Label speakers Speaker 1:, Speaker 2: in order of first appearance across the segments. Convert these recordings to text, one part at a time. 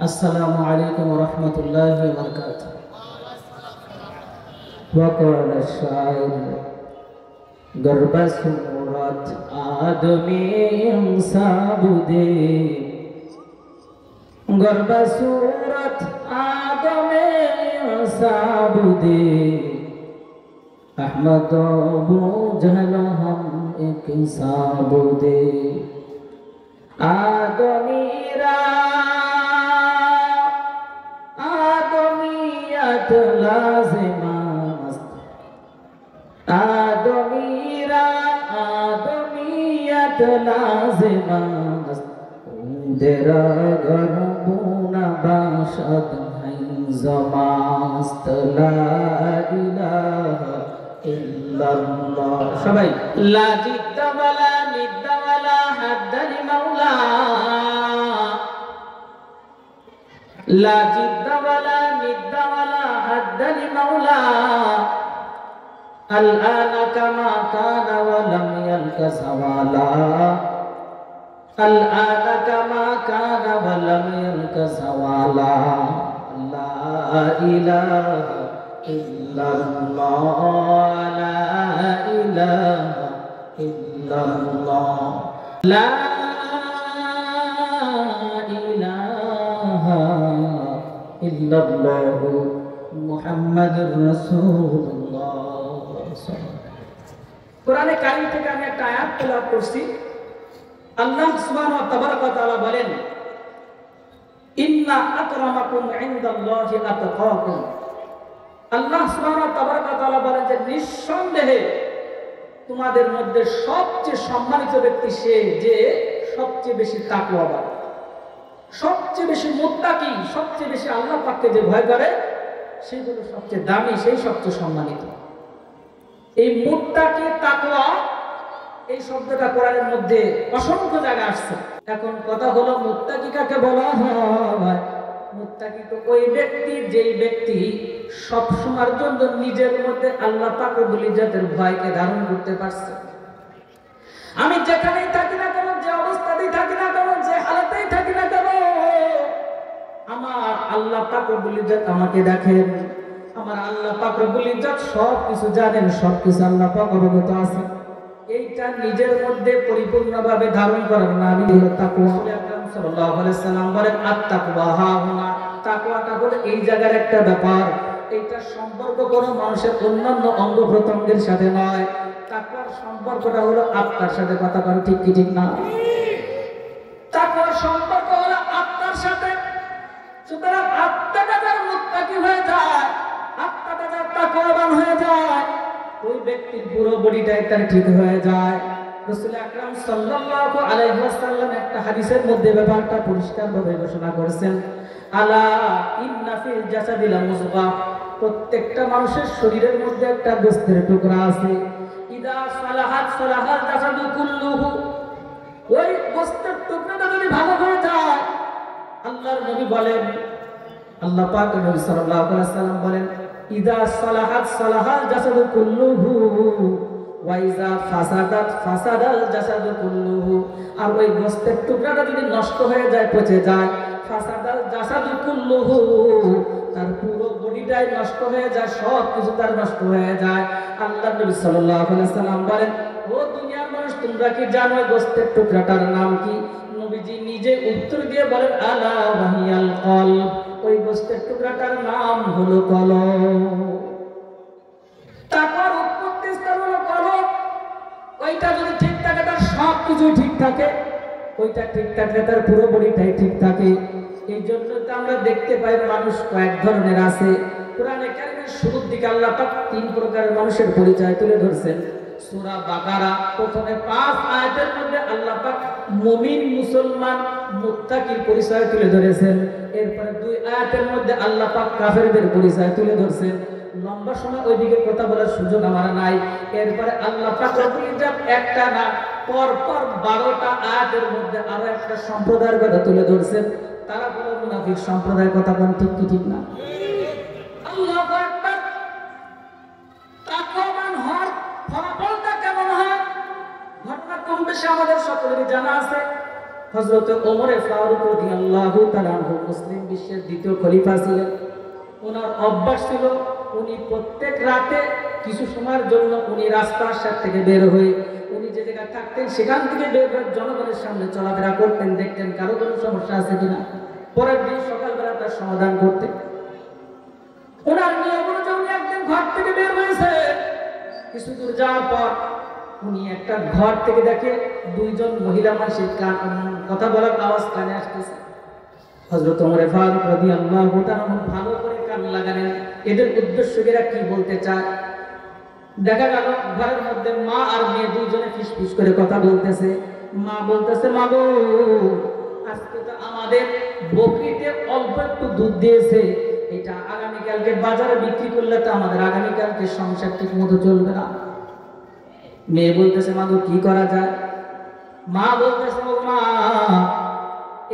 Speaker 1: السلام عليكم ورحمة الله وبركاته. وقال الشاعر गर्भ सूरत आदमी साबुदे गर्भ सूरत आदमी साबुदे अहमद अबू जहल हम एक साबुदे आदमीरा आदमियत लाज़िमा आदमीरा आदमियत लाज़िमा देरा गरबूना बाशद है ज़मास्त ला इलाहा इल्लल्लाह सबाई ला जिद्द वला निद्द वला हद्द लिमौला ला जिद्द वला निद्द वला हद्द लिमौला الآن كما كان ولم يلك زوالا الآن كما كان ولم يلك زوالا لا إله إلا الله لا إله إلا الله لا إله إلا الله محمد رسول الله কোরআনে কারীম থেকে আমি একটা আয়াত তেলাওয়াত করছি। আল্লাহ সুবহানাহু ওয়া তাআলা বলেন ইন্না আকরামাকুম ইনদাল্লাহি আতকাকুম। আল্লাহ সুবহানাহু ওয়া তাআলা বলেন যে নিঃসন্দেহে তোমাদের মধ্যে সবচেয়ে সম্মানিত ব্যক্তি সে যে সবচেয়ে বেশি তাকওয়াবান, সবচেয়ে বেশি মুত্তাকি, সবচেয়ে বেশি আল্লাহ পাককে যে ভয় করে সেই হলো সবচেয়ে দামি, সেই সবচেয়ে সম্মানিত। এই মুত্তাকি তাকওয়া এই শব্দটা কোরআনের মধ্যে অসংখ্য জায়গায় আসছে। এখন কথা হলো মুত্তাকি কাকে বলা হয়? মুত্তাকি তো ওই ব্যক্তি যেই ব্যক্তি সব সময়ের জন্য নিজের মধ্যে আল্লাহ পাক রব্বুল ইজ্জতের ভয়কে ধারণ করতে পারছে। আমি যেখানেই থাকি না কেন, যে অবস্থাতেই থাকি না কেন, যে হালতেই থাকি না কেন, আমার আল্লাহ পাক রব্বুল ইজ্জত আমাকে দেখেন, আমার আল্লাহ পাক রব্বুল ইজ্জত সবকিছু জানেন, সবকিছু আল্লাহ পাক অবগত আছে। এইটা নিজের মধ্যে পরিপূর্ণভাবে ধারণ করার নামই হলো তাকওয়া। আকরাম সাল্লাল্লাহু আলাইহি ওয়াসাল্লাম বলেন আত-তাকওয়া হাহুনা, তাকওয়াটা হলো এই জায়গার একটা ব্যাপার। এইটা সম্পর্ক কোনো মানুষের অন্যান্য অঙ্গ প্রত্যঙ্গের সাথে নয়। তাকওয়ার সম্পর্কটা হলো আত্মার সাথে। কথা বলেন ঠিক কি ঠিক না? তাকওয়ার সম্পর্ক হলো আত্মার সাথে। সুতরাং আত্মাটা যার মুত্তাকি হয়ে যায়, আত্মাটা যার তাকওয়াবান হয়ে যায়, ওই ব্যক্তির পুরো বডিটাই তার ঠিক হয়ে যায়। রাসূল আকরাম সাল্লাল্লাহু আলাইহি ওয়াসাল্লাম একটা হাদিসের মধ্যে ব্যাপারটা পরিষ্কারভাবে ঘোষণা করেছেন, আলা ইন্না ফিল জাসাদি লামুযগা, প্রত্যেকটা মানুষের শরীরের মধ্যে একটা গোশতের টুকরা আছে। ইদা সালাহাত সালাহাল জাসাদু কুল্লুহু, ওই গোশতের টুকরাটা যদি ভালো হয়ে যায়, আল্লাহর নবী বলেন, আল্লাহ পাক নবী সাল্লাল্লাহু আলাইহি ওয়াসাল্লাম বলেন ইদা সালাহাত সালাহাল জাসাদু কুল্লুহু ওয়া ইজা ফাসাদাত ফাসাদাল জাসাদু কুল্লুহু, আর ওই গোশতের টুকরাটা যদি নষ্ট হয়ে যায়, পচে যায়, ফাসাদাল জাসাদু কুল্লুহু, তার পুরো বডিটাই নষ্ট হয়ে যায়, সব কিছু তার নষ্ট হয়ে যায়। আল্লাহ নবী সাল্লাল্লাহু আলাইহি ওয়াসাল্লাম বলেন, ও দুনিয়ার মানুষ, তোমরা কি জানো ওই গোশতের টুকরাটার নাম কি? নবীজি নিজে উত্তর দিয়ে বলেন আলা ওয়াহিয়াল কলব, ওই গোশতের টুকরাটার নাম হলো কলব। তাকওয়ার উৎপত্তি স্থান হলো কলব। ওইটা যদি ঠিক থাকে, তার সব কিছু ঠিক থাকে। ওইটা ঠিক থাকলে তার পুরো বডিটাই ঠিক থাকে। এই জন্য তো আমরা দেখতে পাই মানুষ কয়েক ধরনের আছে। কোরআনে কারীমের শুরুর দিকে আল্লাহ পাক 3 প্রকারের মানুষের পরিচয় তুলে ধরছেন। সূরা বাকারা প্রথমে 5 আয়াতের মধ্যে আল্লাহ পাক মুমিন, মুসলমান, মুত্তাকির পরিচয় তুলে ধরেছেন। এরপরে 2 আয়াতের মধ্যে আল্লাহ পাক কাফেরদের পরিচয় তুলে ধরছেন। লম্বা সময় ওইদিকে কথা বলার সুযোগ আমার নাই। এরপরে আল্লাহ পাক রব্বুল ইজ্জত একটা না পর পর 12টা আয়াতের মধ্যে আরো একটা সম্প্রদায়ের কথা তুলে ধরছেন। তারা বলে মুনাফিক সম্প্রদায়ের কথা। কোন ঠিক কি ঠিক না? আল্লাহু আকবার। তাকওয়াবান হওয়ার ফলাফলটা কেমন হয়? ঘটনা কম বেশি আমাদের সকলেরই জানা আছে। হযরত ওমর ফারুক রাদিয়াল্লাহু তাআলা মুসলিম বিশ্বের দ্বিতীয় খলিফা ছিলেন। ওনার অভ্যাস ছিল উনি প্রত্যেক রাতে কিছু সময়ের জন্য উনি রাস্তার থেকে বের হয়ে উনি যে জায়গায় থাকতেন সেখান থেকে বের হয়ে জনগণের সামনে চলাফেরা করতেন, দেখতেন কারো কোনো সমস্যা আছে কিনা, পরের দিন সকালবেলা তার সমাধান করতেন। ওনার নিয়ম অনুযায়ী উনি একদিন ঘর থেকে বের হয়েছে, কিছু দূর যাওয়ার পর উনি একটা ঘর থেকে দেখে দুইজন মহিলা মানুষের কথা বলার আওয়াজ কানে আসতেছে। হযরত ওমর ফারুক রাদিয়াল্লাহু তাআলা ভালো করে কান লাগালেন, এদের উদ্দেশ্য এরা কি বলতে চায়। দেখা গেল ঘরের মধ্যে মা আর মেয়ে দুইজনে ফিসফিস করে কথা বলতেছে। মা বলতেছে, মা গো, আজকে তো আমাদের বকরিতে অল্প একটু দুধ দিয়েছে, এটা আগামীকালকে বাজারে বিক্রি করলে তো আমাদের আগামীকালকে সংসার ঠিক মতো চলবে না। মেয়ে বলতেছে, মা গো, কি করা যায়? মা বলতেছে, ও মা,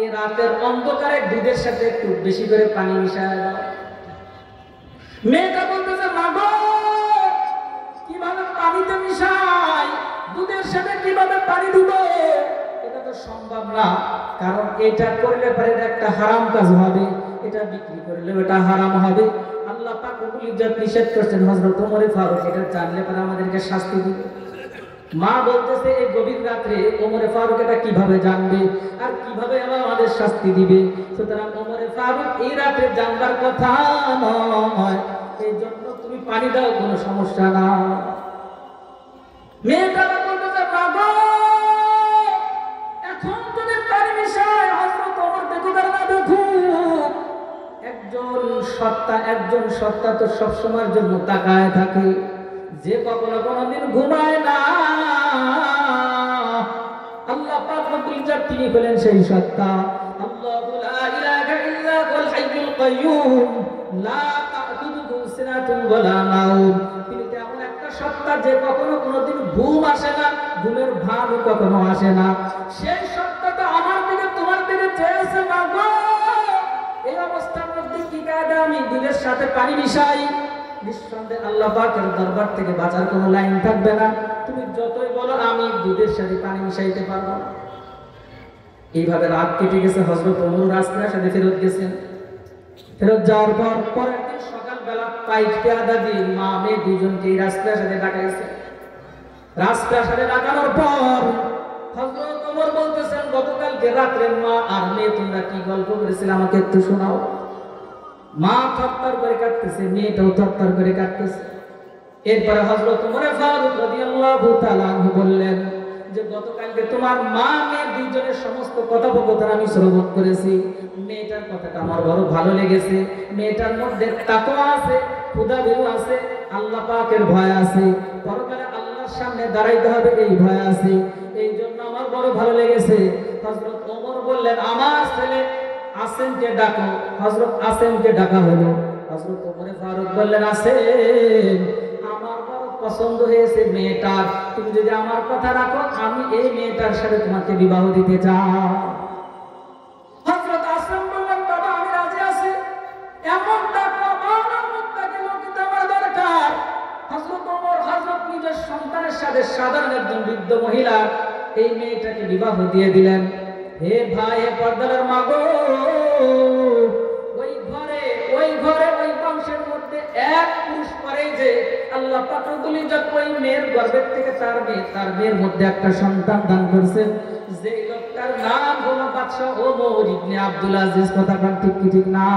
Speaker 1: এই রাতের অন্ধকারে দুধের সাথে একটু বেশি করে পানি মিশায় দাও। মেয়েটা বলতেছে, মা গো, কিভাবে পানিতে মিশাই, দুধের সাথে কিভাবে পানি দিব? এটা তো সম্ভব না, কারণ এটা করলে পরে একটা হারাম কাজ হবে, এটা বিক্রি করলে এটা হারাম হবে। আল্লাহ পাক রব্বুল ইজ্জত নিষেধ করেছেন। হযরত ওমর ফারুক এটা জানলে পরে আমাদেরকে শাস্তি দিবে। মা বলতেছে, এই গভীর রাত্রে ওমর ফারুক এটা কিভাবে জানবে আর কিভাবে আমাদের শাস্তি দিবে? সুতরাং ওমর ফারুক এই রাতে জানবার কথা নয়, এই জন্য তুমি পানি দাও, কোনো সমস্যা না। মেয়েটা বলতেছে, মা গো, এখন যদি পানি মিশায় হযরত ওমর দেখুক আর না দেখুক, একজন সত্তা তো সব সময়ের জন্য তাকায় থাকে, যে কখনো কোনদিন ঘুমায় না। আল্লাহ পাক রব্বুল ইজ্জত তিনি বলেন সেই সত্তা, আল্লাহু লা ইলাহা ইল্লা হুয়াল হাইয়ুল কাইয়্যুম লা তা'খুযুহু সিনাতুন ওয়া লা নাওম। তিনি এমন একটা সত্তা যে কখনো কোনদিন ঘুম আসে না, ঘুমের ভাবও কখনো আসে না। সেই সত্তাটা আমার দিকে তোমার দিকে চেয়েছে, মা গো, এই অবস্থার মধ্যে কি কায়দা আমি দুধের সাথে পানি মিশাই? নিঃসন্দেহে আল্লাহ পাকের দরবার থেকে বাঁচার কোনো লাইন থাকবে না। তুমি যতই বলো আমি দুধের সাথে পানি মিশাইতে পারবো না। এইভাবে রাত কেটে গেছে। হযরত ওমর রাস্তার সাথে ফেরত গেছেন। ফেরত যাওয়ার পর পরের দিন সকালবেলা পাইক পেয়াদা দিয়ে মা মেয়ে দুজনকে এই রাস্তার সাথে ডাকাইছে। রাস্তার সাথে ডাকানোর পর হযরত ওমর বলতেছেন, গতকালকে রাত্রে মা আর মেয়ে তোমরা কি গল্প করেছিলে আমাকে একটু শোনাও। মা থরথর করে কাঁদতেছে, মেয়েটাও থরথর করে কাঁদতেছে। এরপরে হযরত ওমর ফারুক রাদিয়াল্লাহু তাআলা বললেন যে, গতকালকে তোমার মা মেয়ে দুইজনের সমস্ত কথোপকথন আমি শ্রবণ করেছি। মেয়েটার কথাটা আমার বড় ভালো লেগেছে। মেয়েটার মধ্যে তাকওয়া আছে, খোদাভীরু আছে, আল্লাহ পাকের ভয় আছে, পরকালে আল্লাহর সামনে দাঁড়াইতে হবে এই ভয় আছে। এই জন্য আমার বড় ভালো লেগেছে। হযরত ওমর বললেন, আমার ছেলে আসেমকে ডাকো। হযরত আসেমকে ডাকা হলো। হযরত ওমর ফারুক বললেন, আসেম, আমার বড় পছন্দ হয়েছে মেয়েটার, তুমি যদি আমার কথা রাখো আমি এই মেয়েটার সাথে তোমাকে বিবাহ দিতে চাই। হযরত আসেম বললেন, বাবা আমি রাজি আছি, এমন তাকওয়াবান মুত্তাকি লোক আমার দরকার। হযরত ওমর নিজের সন্তানের সাথে সাধারণ একজন বৃদ্ধ মহিলা এই মেয়েটাকে বিবাহ দিয়ে দিলেন। হে ভাই, হে পর্দার মা গো, ওই ঘরে ওই বংশের মধ্যে এক পুরুষ পরে যে আল্লাহ পাক রব্বুল ইজ্জত ওই মেয়ের গর্ভের থেকে তার মেয়ের মধ্যে একটা সন্তান দান করেছেন, যে লোকটার নাম হলো বাদশা ওমর ইবনে আব্দুল আজিজ। কথা কোন ঠিক কি ঠিক না?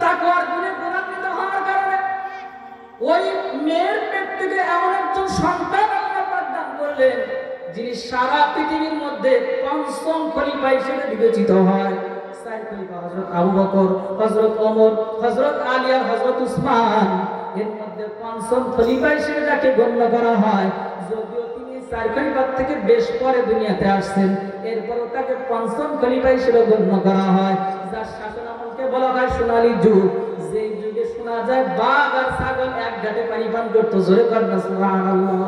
Speaker 1: তাকওয়ার গুণে গুণান্বিত হওয়ার কারণে ওই মেয়ের পেট থেকে এমন একজন সন্তান আল্লাহ পাক দান করলেন, যিনি সারা পৃথিবীর মধ্যে পঞ্চম খলিফা হিসেবে বিবেচিত হয়। চার খলিফা হযরত আবু বকর, হযরত ওমর, হযরত আলী আর হযরত উসমান, এর মধ্যে পঞ্চম খলিফা হিসেবে যাকে গণ্য করা হয়, যদিও তিনি চার খলিফার থেকে বেশ পরে দুনিয়াতে আসছেন, এরপরও তাকে পঞ্চম খলিফা হিসেবে গণ্য করা হয়। যার শাসন আমলকে বলা হয় সোনালী যুগ, যে যুগে শোনা যায় বাঘ আর ছাগল এক ঘাটে পানি পান করতো। জোরে করেন না সুবহানাল্লাহ।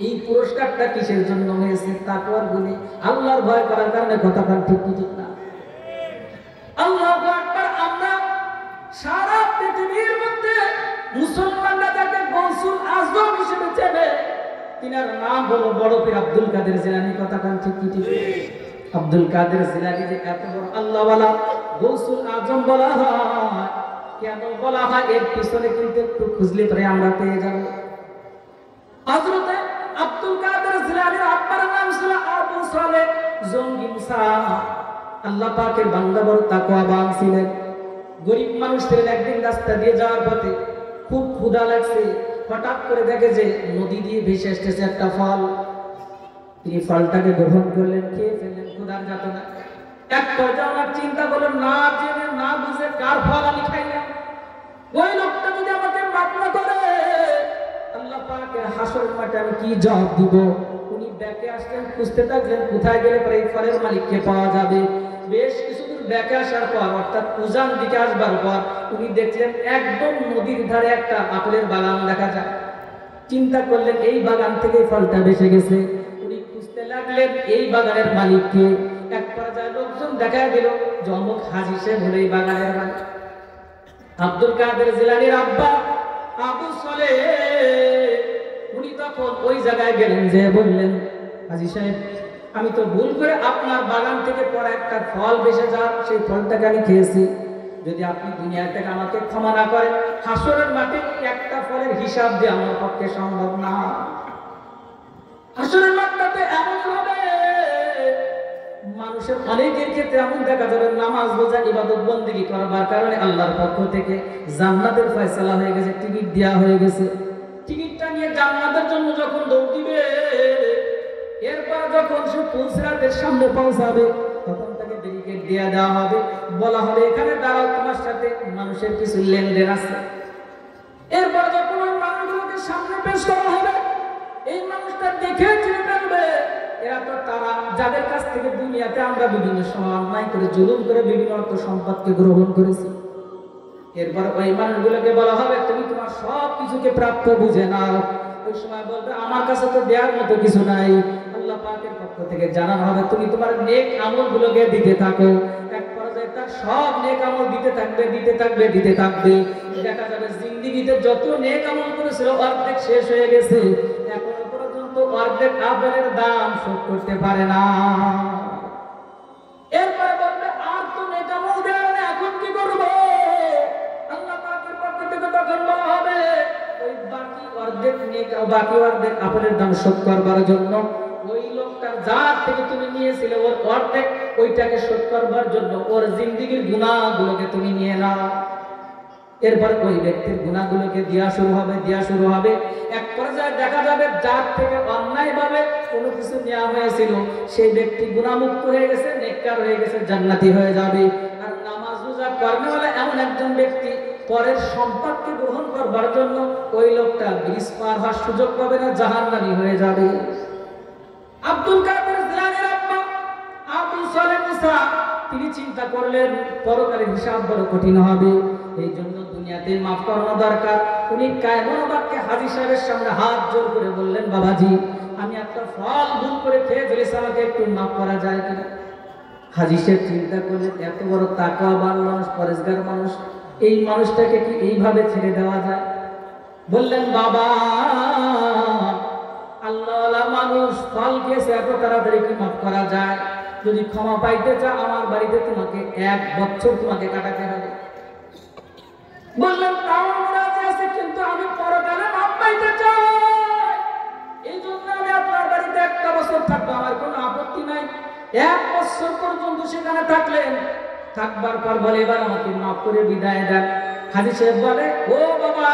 Speaker 1: এই পুরস্কারটা কিসের জন্য হয়েছে? তাকওয়ার গুণে, আল্লাহর ভয় করার কারণে। কথা কোন ঠিক কি ঠিক না? আল্লাহু আকবার। আমরা সারা পৃথিবীর মধ্যে মুসলমানরা তাকে গৌসুল আজম হিসেবে চেনে, তিনার নাম হলো বড় পীর আব্দুল কাদের জিলানী। কথা কান ঠিক কি ঠিক? আব্দুল কাদের জিলানী যে এত বড় আল্লাহওয়ালা গৌসুল আজম বলা হয়, কেন বলা হয় এর পিছনে কিন্তু একটু খুঁজলে পরে আমরা পেয়ে যাব। হযরত আব্দুল কাদের জিলানীর আব্বার নাম ছিল আবু সালেহ জঙ্গি মুসা। আল্লাহ পাকের বান্দা, বড় তাকওয়াবান ছিলেন। গরিব মানুষ ছিলেন। একদিন রাস্তা দিয়ে যাওয়ার পথে খুব ক্ষুধা লাগছে। হঠাৎ করে দেখে যে নদী দিয়ে ভেসে আসতেছে একটা ফল। তিনি ফলটাকে গ্রহণ করলেন, খেয়ে ফেললেন ক্ষুধার যাতনা। এক পর্যায়ে ওনার চিন্তা করলেন, না জেনে না বুঝে কার ফল আমি খাইলাম, ওই লোকটা যদি আমাকে মাফ না করে আল্লাহ পাকের হাসরের মাঠে আমি কি জবাব দিব। উনি ব্যাকে আসলেন, খুঁজতে থাকলেন কোথায় গেলে পরে এই ফলের মালিককে পাওয়া যাবে। বেশ কিছুদূর ব্যাকে আসার পর, অর্থাৎ উজান দিকে আসবার পর উনি দেখলেন একদম নদীর ধারে একটা আপেলের বাগান দেখা যায়। চিন্তা করলেন এই বাগান থেকে ফলটা বেঁচে গেছে। উনি খুঁজতে লাগলেন এই বাগানের মালিককে। এক পর্যায়ে লোকজন দেখা দিল জমক হাজি সাহেব হলো এই বাগানের মালিক। আব্দুল কাদের জিলানীর আব্বা আবু সালেহ উনি তখন ওই জায়গায় গেলেন, যে বললেন, হাজি সাহেব আমি তো ভুল করে আপনার বাগান থেকে পড়া একটা ফল বেঁচে যান, সেই ফলটাকে আমি খেয়েছি। যদি আপনি দুনিয়া থেকে আমাকে ক্ষমা না করেন, হাসরের মাঠে একটা ফলের হিসাব দিয়ে আমার পক্ষে সম্ভব না। হাসরের মাঠটাতে এমন হবে, মানুষের অনেকের ক্ষেত্রে এমন দেখা যাবে নামাজ রোজা ইবাদত বন্দেগী করবার কারণে আল্লাহর পক্ষ থেকে জান্নাতের ফয়সালা হয়ে গেছে, টিকিট দেওয়া হয়ে গেছে। টিকিটটা নিয়ে জান্নাতের জন্য যখন দৌড় দিবে, এরপর যখন সে পুলসিরাতের সামনে পৌঁছাবে তখন তাকে ব্যারিকেড দিয়ে দেওয়া হবে, বলা হবে এখানে দাঁড়াও, তোমার সাথে মানুষের কিছু লেনদেন আছে। এরপর যখন ওই মানুষগুলোকে সামনে পেশ করা হবে, এই মানুষটা দেখে চিনে ফেলবে এরা তো তারা যাদের কাছ থেকে দুনিয়াতে আমরা বিভিন্ন সময় অন্যায় করে জুলুম করে বিভিন্ন অর্থ সম্পদকে গ্রহণ করেছি। এরপর ওই মানুষগুলোকে বলা হবে তুমি তোমার সব কিছুকে প্রাপ্য বুঝে নাও। ওই সময় বলবে আমার কাছে তো দেওয়ার মতো কিছু নাই। আল্লাহ পাকের পক্ষ থেকে জানানো হবে তুমি তোমার নেক আমলগুলোকে দিতে থাকো। এক পর্যায়ে তার সব নেক আমল দিতে থাকবে, দিতে থাকবে, দিতে থাকবে। দেখা যাবে জিন্দেগিতে যত নেক আমল করেছিল অর্ধেক শেষ হয়ে গেছে, এখনো পর্যন্ত অর্ধেক আপেলের দাম শোধ করতে পারে না। এরপরে বলবে আর তো নেক আমল দেয় না, এখন কি করবো? আল্লাহ পাকের পক্ষ থেকে তখন বলা হবে ওই বাকি অর্ধেক নেক, বাকি অর্ধেক আপেলের দাম শোধ করবার জন্য ওই লোকটার যার থেকে তুমি নিয়েছিলে ওর অর্ধেক, ওইটাকে শোধ করবার জন্য ওর জিন্দেগির গুনাহগুলোকে তুমি নিয়ে নাও। এরপর ওই ব্যক্তির গুনাহগুলোকে দেয়া শুরু হবে। এক পর্যায়ে দেখা যাবে যার থেকে অন্যায়ভাবে কোনো কিছু নেওয়া হয়েছিল সেই ব্যক্তি গুনাহমুক্ত হয়ে গেছে, নেককার হয়ে গেছে, জান্নাতি হয়ে যাবে। আর নামাজ রোজা করেওয়ালা এমন একজন ব্যক্তি পরের সম্পদকে গ্রহণ করবার জন্য ওই লোকটা ব্রিজ পার হওয়ার সুযোগ পাবে না, জাহান্নামী হয়ে যাবে। আব্দুল কাদের জিলানীর আব্বা আবু সালেহ মুসা তিনি চিন্তা করলেন পরকালের হিসাব বড় কঠিন হবে, এই জন্য দুনিয়াতে মাফ করানো দরকার। উনি কায়মনবাদকে হাজী সাহেবের সামনে হাত জোর করে বললেন বাবাজি আমি একটা ফল ভুল করে খেয়ে ফেলেছি, আমাকে একটু মাফ করা যায় কিনা? হাজী সাহেব চিন্তা করলেন এত বড় তাকওয়াবান মানুষ, পরেশগার মানুষ, এই মানুষটাকে কি এইভাবে ছেড়ে দেওয়া যায়? বললেন বাবা আল্লাহওয়ালা মানুষ ফল খেয়েছে, এত তাড়াতাড়ি কি মাফ করা যায়? যদি ক্ষমা পাইতে চাও আমার বাড়িতে তোমাকে 1 বছর তোমাকে কাটাতে হবে। বললেন তাও রাজি আছে, কিন্তু আমি পরকালে মাফ পাইতে চাই, এই জন্য আমি আপনার বাড়িতে 1 বছর থাকবো, আমার কোনো আপত্তি নাই। 1 বছর পর্যন্ত সেখানে থাকলেন, থাকবার পর বলে এবার আমাকে মাফ করে বিদায় দেন। হাজী সাহেব বলে ও বাবা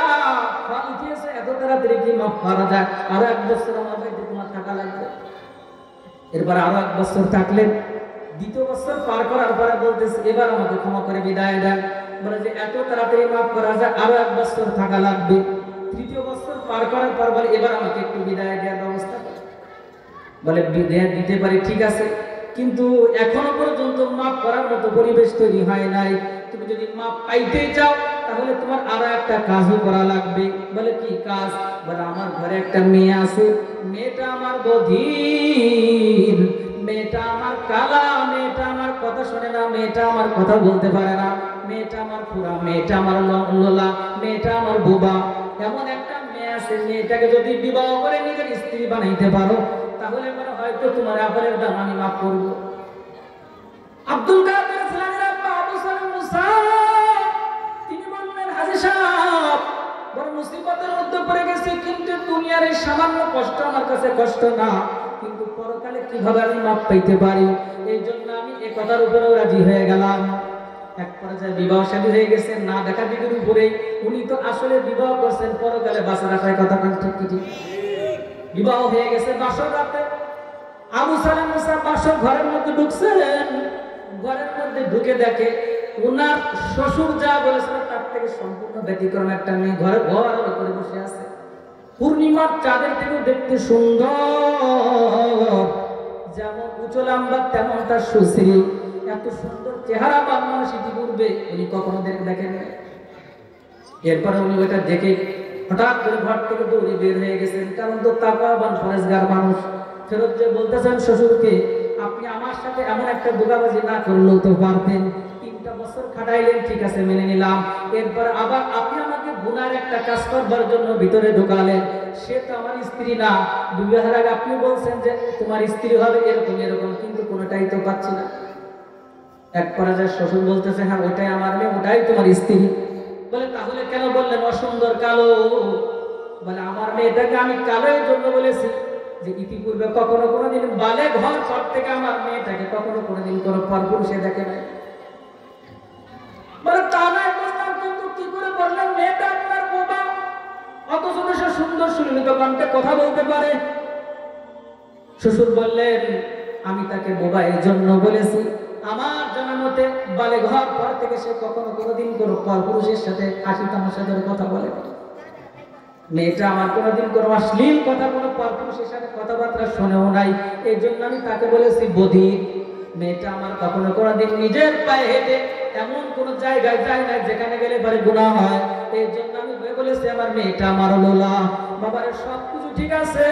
Speaker 1: ফল খেয়েছে, এত তাড়াতাড়ি কি মাফ করা যায়? আরো 1 বছর আমার বাড়িতে তোমার থাকা লাগবে। এরপর আরো 1 বছর থাকলেন। 2য় বছর পার করার পরে বলতেছে এবার আমাকে ক্ষমা করে বিদায় দেন। বলে যে এত তাড়াতাড়ি মাফ করা যায়, আরো 1 বছর থাকা লাগবে। 3য় বছর পার করার পর বলে এবার আমাকে একটু বিদায় দেওয়ার ব্যবস্থা করো। বলে বিদায় দিতে পারি, ঠিক আছে, কিন্তু এখনো পর্যন্ত মাফ করার মতো পরিবেশ তৈরি হয় নাই। তুমি যদি মাফ পাইতে চাও তাহলে তোমার আরো একটা কাজও করা লাগবে। বলে কি কাজ? বলে আমার ঘরে একটা মেয়ে আছে, মেয়েটা আমার বধির, মেয়েটা আমার কালা, মেয়েটা আমার কথা শোনে না, মেয়েটা আমার কথা বলতে পারে না, মেয়েটা আমার পুরা, মেয়েটা আমার লোলা, মেয়েটা আমার বোবা। এমন একটা মেয়ে আছে মেয়েটাকে যদি বিবাহ করে নিজের স্ত্রী বানাইতে পারো তাহলে মনে হয়তো তোমার আমলের দাম আমি মাফ করব। আব্দুল কাদের জিলানীর আব্বা আবু সালেম মুসা তিনি বললেন, হাজী সাহেব বড় মুসিবতের মধ্যে পড়ে গেছি, কিন্তু দুনিয়ার এই সামান্য কষ্ট আমার কাছে কষ্ট না, কিন্তু পরকালে কিভাবে আমি মাপ পাইতে পারি, এই জন্য আমি এই কথার উপরেও রাজি হয়ে গেলাম। এক পর্যায়ে বিবাহ শাদী হয়ে গেছে, না দেখা দিদির উপরে উনি তো আসলে বিবাহ করছেন পরকালে বাঁচা রাখার কথা কান ঠিক কি ঠিক। বিবাহ হয়ে গেছে বাসর রাতে, আবু সালেম মুসা বাসর ঘরের মধ্যে ঢুকছেন, ঘরের মধ্যে ঢুকে দেখে ওনার শ্বশুর যা বলেছিল তার থেকে সম্পূর্ণ ব্যতিক্রম একটা মেয়ে ঘরে ঘর করে বসে আছে। পূর্ণিমার চাঁদের থেকে দেখতে সুন্দর, যেমন উঁচু লম্বা তেমন তার সুশ্রী, এত সুন্দর চেহারা বা মানুষ ইতিপূর্বে উনি কখনো দেখেন। এরপরে উনি ওইটা দেখে হঠাৎ করে ঘর থেকে দৌড়ে বের হয়ে গেছেন, কারণ তো তাকওয়াবান পরেশগার মানুষ। ফেরত যে বলতেছেন শ্বশুরকে, আপনি আমার সাথে এমন একটা ধোঁকাবাজি না করলেও তো পারতেন, 3টা বছর খাটাইলেন, ঠিক আছে মেনে নিলাম, এরপর আবার আপনি আমাকে গুনার একটা কাজ করবার জন্য ভিতরে ঢোকালেন, সে তো আমার স্ত্রী না, বিবাহের আগে আপনি বলছেন যে তোমার স্ত্রী হবে এরকম এরকম, কিন্তু কোনোটাই তো পাচ্ছি না। এক পর্যায়ে শ্বশুর বলতেছে, হ্যাঁ ওটাই আমার মেয়ে, ওটাই তোমার স্ত্রী। বলে তাহলে কেন বললেন অসুন্দর কালো? বলে আমার মেয়েটাকে আমি কালো এর জন্য বলেছি যে ইতিপূর্বে কখনো কোনোদিন বালে ঘর পর থেকে আমার মেয়েটাকে কখনো কোনোদিন কোনো পরপুরুষে দেখে নাই। বলে তা নয় বুঝলাম, কিন্তু কি করে বললেন মেয়েটা আপনার বোবা, অথচ সে সুন্দর সুললিত কণ্ঠে কথা বলতে পারে? শ্বশুর বললেন, আমি তাকে বোবা এই জন্য বলেছি, আমার জানা মতে বালে ঘর পর থেকে সে কখনো কোনোদিন কোনো পরপুরুষের সাথে হাসি তামাশা করে কথা বলে। মেয়েটা আমার কোনোদিন কোনো অশ্লীল কথা কোনো পরপুরুষের সাথে কথাবার্তা শোনেও নাই, এই জন্য আমি তাকে বলেছি বধির। মেয়েটা আমার কখনো কোনোদিন নিজের পায়ে হেঁটে এমন কোনো জায়গায় যায় না যেখানে গেলে পরে গুনাহ হয়, এই জন্য আমি বলেছি আমার মেয়েটা আমার লোলা। বাবারে সব কিছু ঠিক আছে,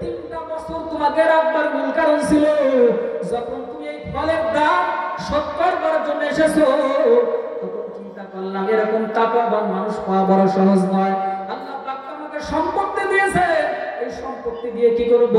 Speaker 1: 3টা বছর তোমাকে রাখবার মূল কারণ ছিল যখন তুমি এই ফলের দাম শোধ করবার জন্য এসেছো, তখন চিন্তা করলাম এরকম তাকওয়াবান মানুষ পাওয়া বড় সহজ নয়। আল্লাহ পাক আমাকে সম্পত্তি দিয়েছে, এই সম্পত্তি দিয়ে কি করব?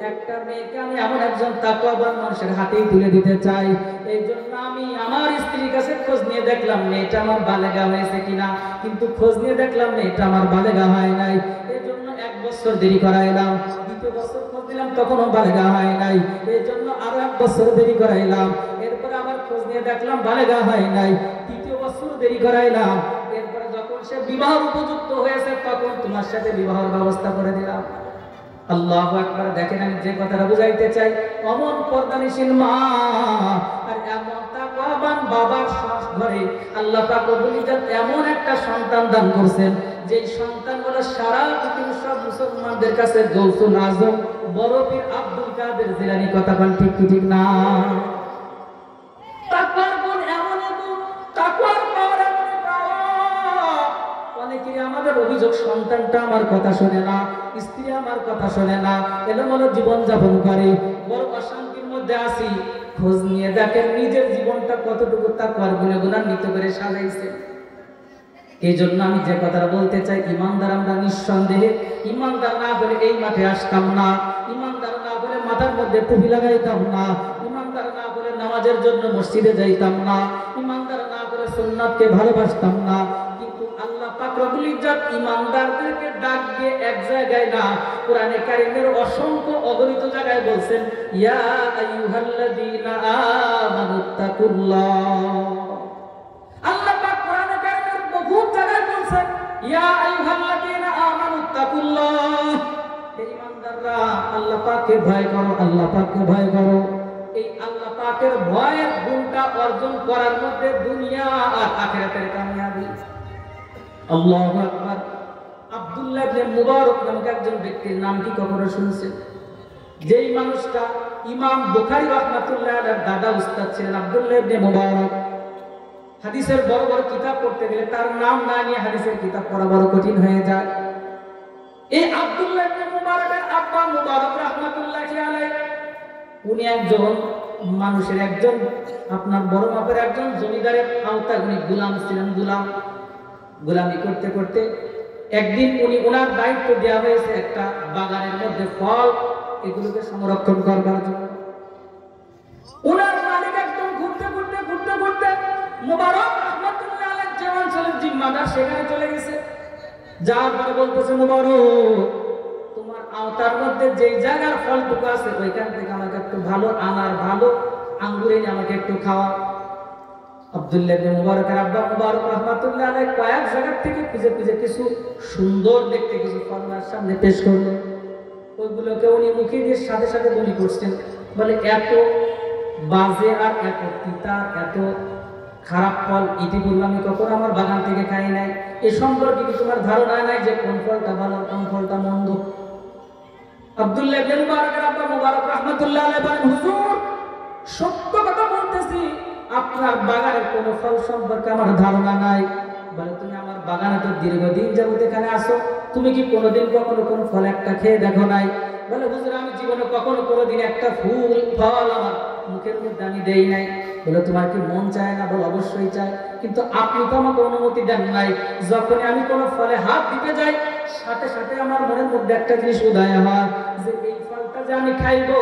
Speaker 1: একটা মেয়েকে আমি এমন একজন তাকওয়াবান মানুষের হাতেই তুলে দিতে চাই। এই জন্য আমি আমার স্ত্রীর কাছে খোঁজ নিয়ে দেখলাম মেয়েটা আমার বালেগা হয়েছে কিনা, কিন্তু খোঁজ নিয়ে দেখলাম মেয়েটা আমার বালেগা হয় নাই। এই জন্য 1 বছর দেরি করাইলাম, 2য় বছর খোঁজ দিলাম তখনও বালেগা হয় নাই, এই জন্য আরো 1 বছর দেরি করাইলাম। এরপরে আবার খোঁজ নিয়ে দেখলাম বালেগা হয় নাই, 3য় বছর দেরি করাইলাম। এরপরে যখন সে বিবাহ উপযুক্ত হয়েছে তখন তোমার সাথে বিবাহের ব্যবস্থা করে দিলাম। আল্লাহু আকবার। দেখেন আমি যে কথাটা বুঝাইতে চাই, অমন পর্দানিশীল মা আর এমন তাকওয়াবান বাবার শ্বাস ধরে আল্লাহ পাক রব্বুল ইজ্জত এমন একটা সন্তান দান করছেন, যে সন্তান হলো সারা পৃথিবীর সব মুসলমানদের কাছে গৌসুল আজম বড় পীর আব্দুল কাদের জিলানী। কথা বল ঠিক কি ঠিক না? তাকওয়ার গুণ এমন গুণ, তাকওয়ার পাওয়ার এমন পাওয়া। অনেকেই আমাদের অভিযোগ সন্তানটা আমার কথা শোনে না, স্ত্রী আমার কথা শোনে না, এলোমেলো জীবন যাপন করে, বড় অশান্তির মধ্যে আছি। খোঁজ নিয়ে দেখেন নিজের জীবনটা কতটুকু তাকওয়ার গুণে গুণান্বিত করে সাজাইছে। এই জন্য আমি যে কথাটা বলতে চাই, ইমানদার আমরা নিঃসন্দেহে, ইমানদার না হলে এই মাঠে আসতাম না, ইমানদার না হলে মাথার মধ্যে টুপি লাগাইতাম না, ইমানদার না হলে নামাজের জন্য মসজিদে যাইতাম না, ইমানদার না হলে সুন্নাতকে ভালোবাসতাম না। কিন্তু আল্লাহ পাক রব্বুল ইজ্জত ইমানদারদেরকে ডাক দিয়ে এক জায়গায় না, কোরআনে কারীমের অসংখ্য অগণিত জায়গায় বলছেন, ইয়া আইয়ুহাল্লাযীনা আমানুত্তাকুল্লাহ। আল্লাহ পাক কোরআনে কারীমের বহু জায়গায় বলছেন, ইয়া আইয়ুহাল্লাযীনা আমানুত্তাকুল্লাহ। হে ঈমানদাররা, আল্লাহ পাককে ভয় করো, আল্লাহ পাককে ভয় করো। এই আল্লাহ পাকের ভয়ের গুণটা অর্জন করার মধ্যে দুনিয়া আর আখিরাতের কামিয়াবি। আল্লাহু আকবার। আব্দুল্লাহ ইবনে মুবারক নামক একজন ব্যক্তির নাম কি কখনো শুনছেন? যেই মানুষটা ইমাম বুখারী রাহমাতুল্লাহ আলাইহির দাদা উস্তাদ ছিলেন আব্দুল্লাহ ইবনে মুবারক। হাদিসের বড় বড় কিতাব পড়তে গেলে তার নাম না নিয়ে হাদিসের কিতাব পড়া বড় কঠিন হয়ে যায়। এই আব্দুল্লাহ ইবনে মুবারকের আব্বা মুবারক রাহমাতুল্লাহি আলাইহি, উনি একজন মানুষের একজন আপনার বড় মাপের একজন জমিদারের আওতায় উনি গোলাম ছিলেন। গোলামি করতে করতে একদিন ওনার দায়িত্ব দেওয়া হয়েছে একটা বাগানের মধ্যে ফল এগুলোকে সংরক্ষণ করবার জন্য। ওনার মালিক একদম ঘুরতে ঘুরতে ঘুরতে ঘুরতে মুবারক রাহমাতুল্লাহ আলাইহি যে অঞ্চলের জিম্মাদার সেখানে চলে গেছে। যার পরে বলতেছে, মুবারক তোমার আওতার মধ্যে যেই জায়গার ফলটুকু আছে ওইখান থেকে আমাকে একটু ভালো আনার ভালো আঙ্গুর এনে আমাকে একটু খাওয়া। আব্দুল্লাহ ইবনে মুবারকের আব্বা মুবারক রাহমাতুল্লাহ আলাইহি কয়েক জায়গা থেকে খুঁজে খুঁজে কিছু সুন্দর দেখতে কিছু ফল ওনার সামনে পেশ করলেন। ওইগুলোকে উনি মুখে দিয়ে সাথে সাথে বলি করছেন, বলে এত বাজে আর এত তিতা এত খারাপ ফল ইতিপূর্বে আমি কখনো আমার বাগান থেকে খাই নাই। এ সম্পর্কে কি তোমার ধারণা নাই যে কোন ফলটা ভালো কোন ফলটা মন্দ? আব্দুল্লাহ ইবনে মুবারকের আব্বা মুবারক রাহমাতুল্লাহ আলাইহি বলেন, হুজুর সত্য কথা বলতেছি, আপনার বাগানের কোন ফল সম্পর্কে আমার ধারণা নাই। বলে, তুমি আমার বাগানে তো দীর্ঘদিন যাবত এখানে আসো, তুমি কি কোনোদিন কখনো কোন ফল একটা খেয়ে দেখো নাই? বলে, হুজুর আমি জীবনে কখনো কোনোদিন একটা ফুল ফল আমার মুখের মধ্যে আমি দেই নাই। বলে, তোমার কি মন চায় না? বলে, অবশ্যই চায়, কিন্তু আপনি তো আমাকে অনুমতি দেন নাই। যখনই আমি কোনো ফলে হাত দিতে যাই সাথে সাথে আমার মনের মধ্যে একটা জিনিস উদয় হয় যে এই ফলটা যে আমি খাইবো,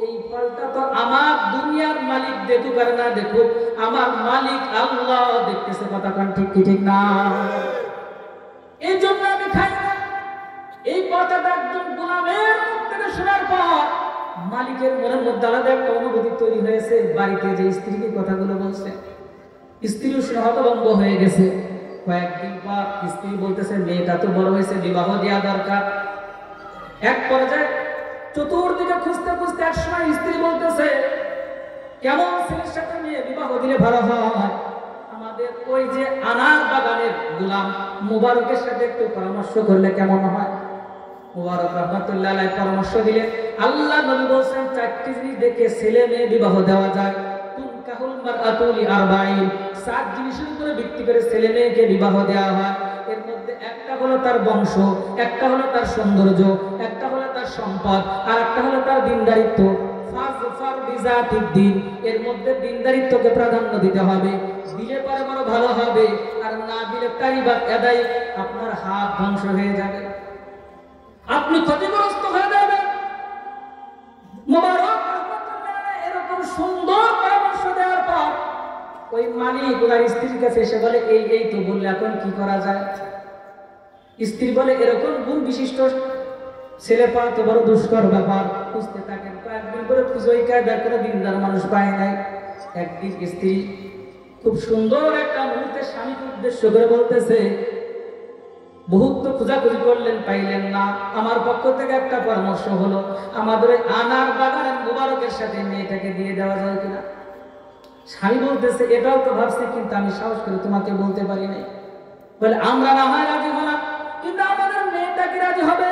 Speaker 1: এই ফলটা তো আমার দুনিয়ার মালিক দেখুক আর না দেখুক, আমার মালিক আল্লাহ দেখতেছে। কথা কান ঠিক কি ঠিক না? এই জন্য আমি খাই না। এই কথাটা একজন গোলামের মুখ থেকে শোনার পর মালিকের মনের মধ্যে আলাদা একটা অনুভূতি তৈরি হয়েছে। বাড়িতে যে স্ত্রীকে কথাগুলো বলছে, স্ত্রীও শুনে হতভম্ব হয়ে গেছে। কয়েকদিন পর স্ত্রী বলতেছে, মেয়েটা তো বড় হয়েছে, বিবাহ দেওয়া দরকার। এক পর্যায়ে চতুর্দিকে খুঁজতে খুঁজতে এক সময় স্ত্রী বলতেছে, কেমন ছেলের সাথে মেয়ে বিবাহ দিলে ভালো হয়? আমাদের ওই যে আনার বাগানের গোলাম মুবারকের সাথে একটু পরামর্শ করলে কেমন হয়? মুবারক রাহমাতুল্লাহ আলাইহি পরামর্শ দিলেন। আল্লাহ নবী বলেন, চারটি জিনিস দেখে ছেলে মেয়ে বিবাহ দেওয়া যায়। তুনকাহুল মারআতু লিআরবাঈন, 7 জিনিসের উপরে ভিত্তি করে ছেলে মেয়েকে বিবাহ দেওয়া হয়। এর মধ্যে একটা হলো তার বংশ, একটা হলো তার সৌন্দর্য, একটা হলো তার সম্পদ, আর একটা হলো তার দ্বীনদারিত্ব। ফাজফার বিজাতিদ দ্বীন, এর মধ্যে দ্বীনদারিত্বকে প্রাধান্য দিতে হবে। দিলে পরে বড় ভালো হবে, আর না দিলে তাইবাত এদাই, আপনার হাত ধ্বংস হয়ে যাবে, আপনি ক্ষতিগ্রস্ত হয়ে যাবেন। মুবারক রাহমাতুল্লাহ আলাইহি এরকম সুন্দর পরামর্শ দেওয়ার পর ওই মালিক ওনার স্ত্রীর কাছে এসে বলে, এই তো বললে, এখন কি করা যায়? স্ত্রী বলে, এরকম গুণ বিশিষ্ট ছেলে পাওয়া তো বড় দুষ্কর ব্যাপার। খুঁজতে থাকেন, কয়েকদিন করে খুঁজোই কায়দার করে দিনদার মানুষ পায় নাই। একদিন স্ত্রী খুব সুন্দর একটা মুহূর্তে স্বামীকে উদ্দেশ্য করে বলতেছে, বহুত তো খোঁজাখুঁজি করলেন, পাইলেন না, আমার পক্ষ থেকে একটা পরামর্শ হলো, আমাদের ওই আনার বাগানের মুবারকের সাথে মেয়েটাকে দিয়ে দেওয়া যায় কিনা? স্বামী বলতেছে, এটাও তো ভাবছি, কিন্তু আমি সাহস করে তোমাকে বলতে পারি নাই। বলে, আমরা না হয় রাজি হলাম, কিন্তু আমাদের মেয়েটা কি রাজি হবে?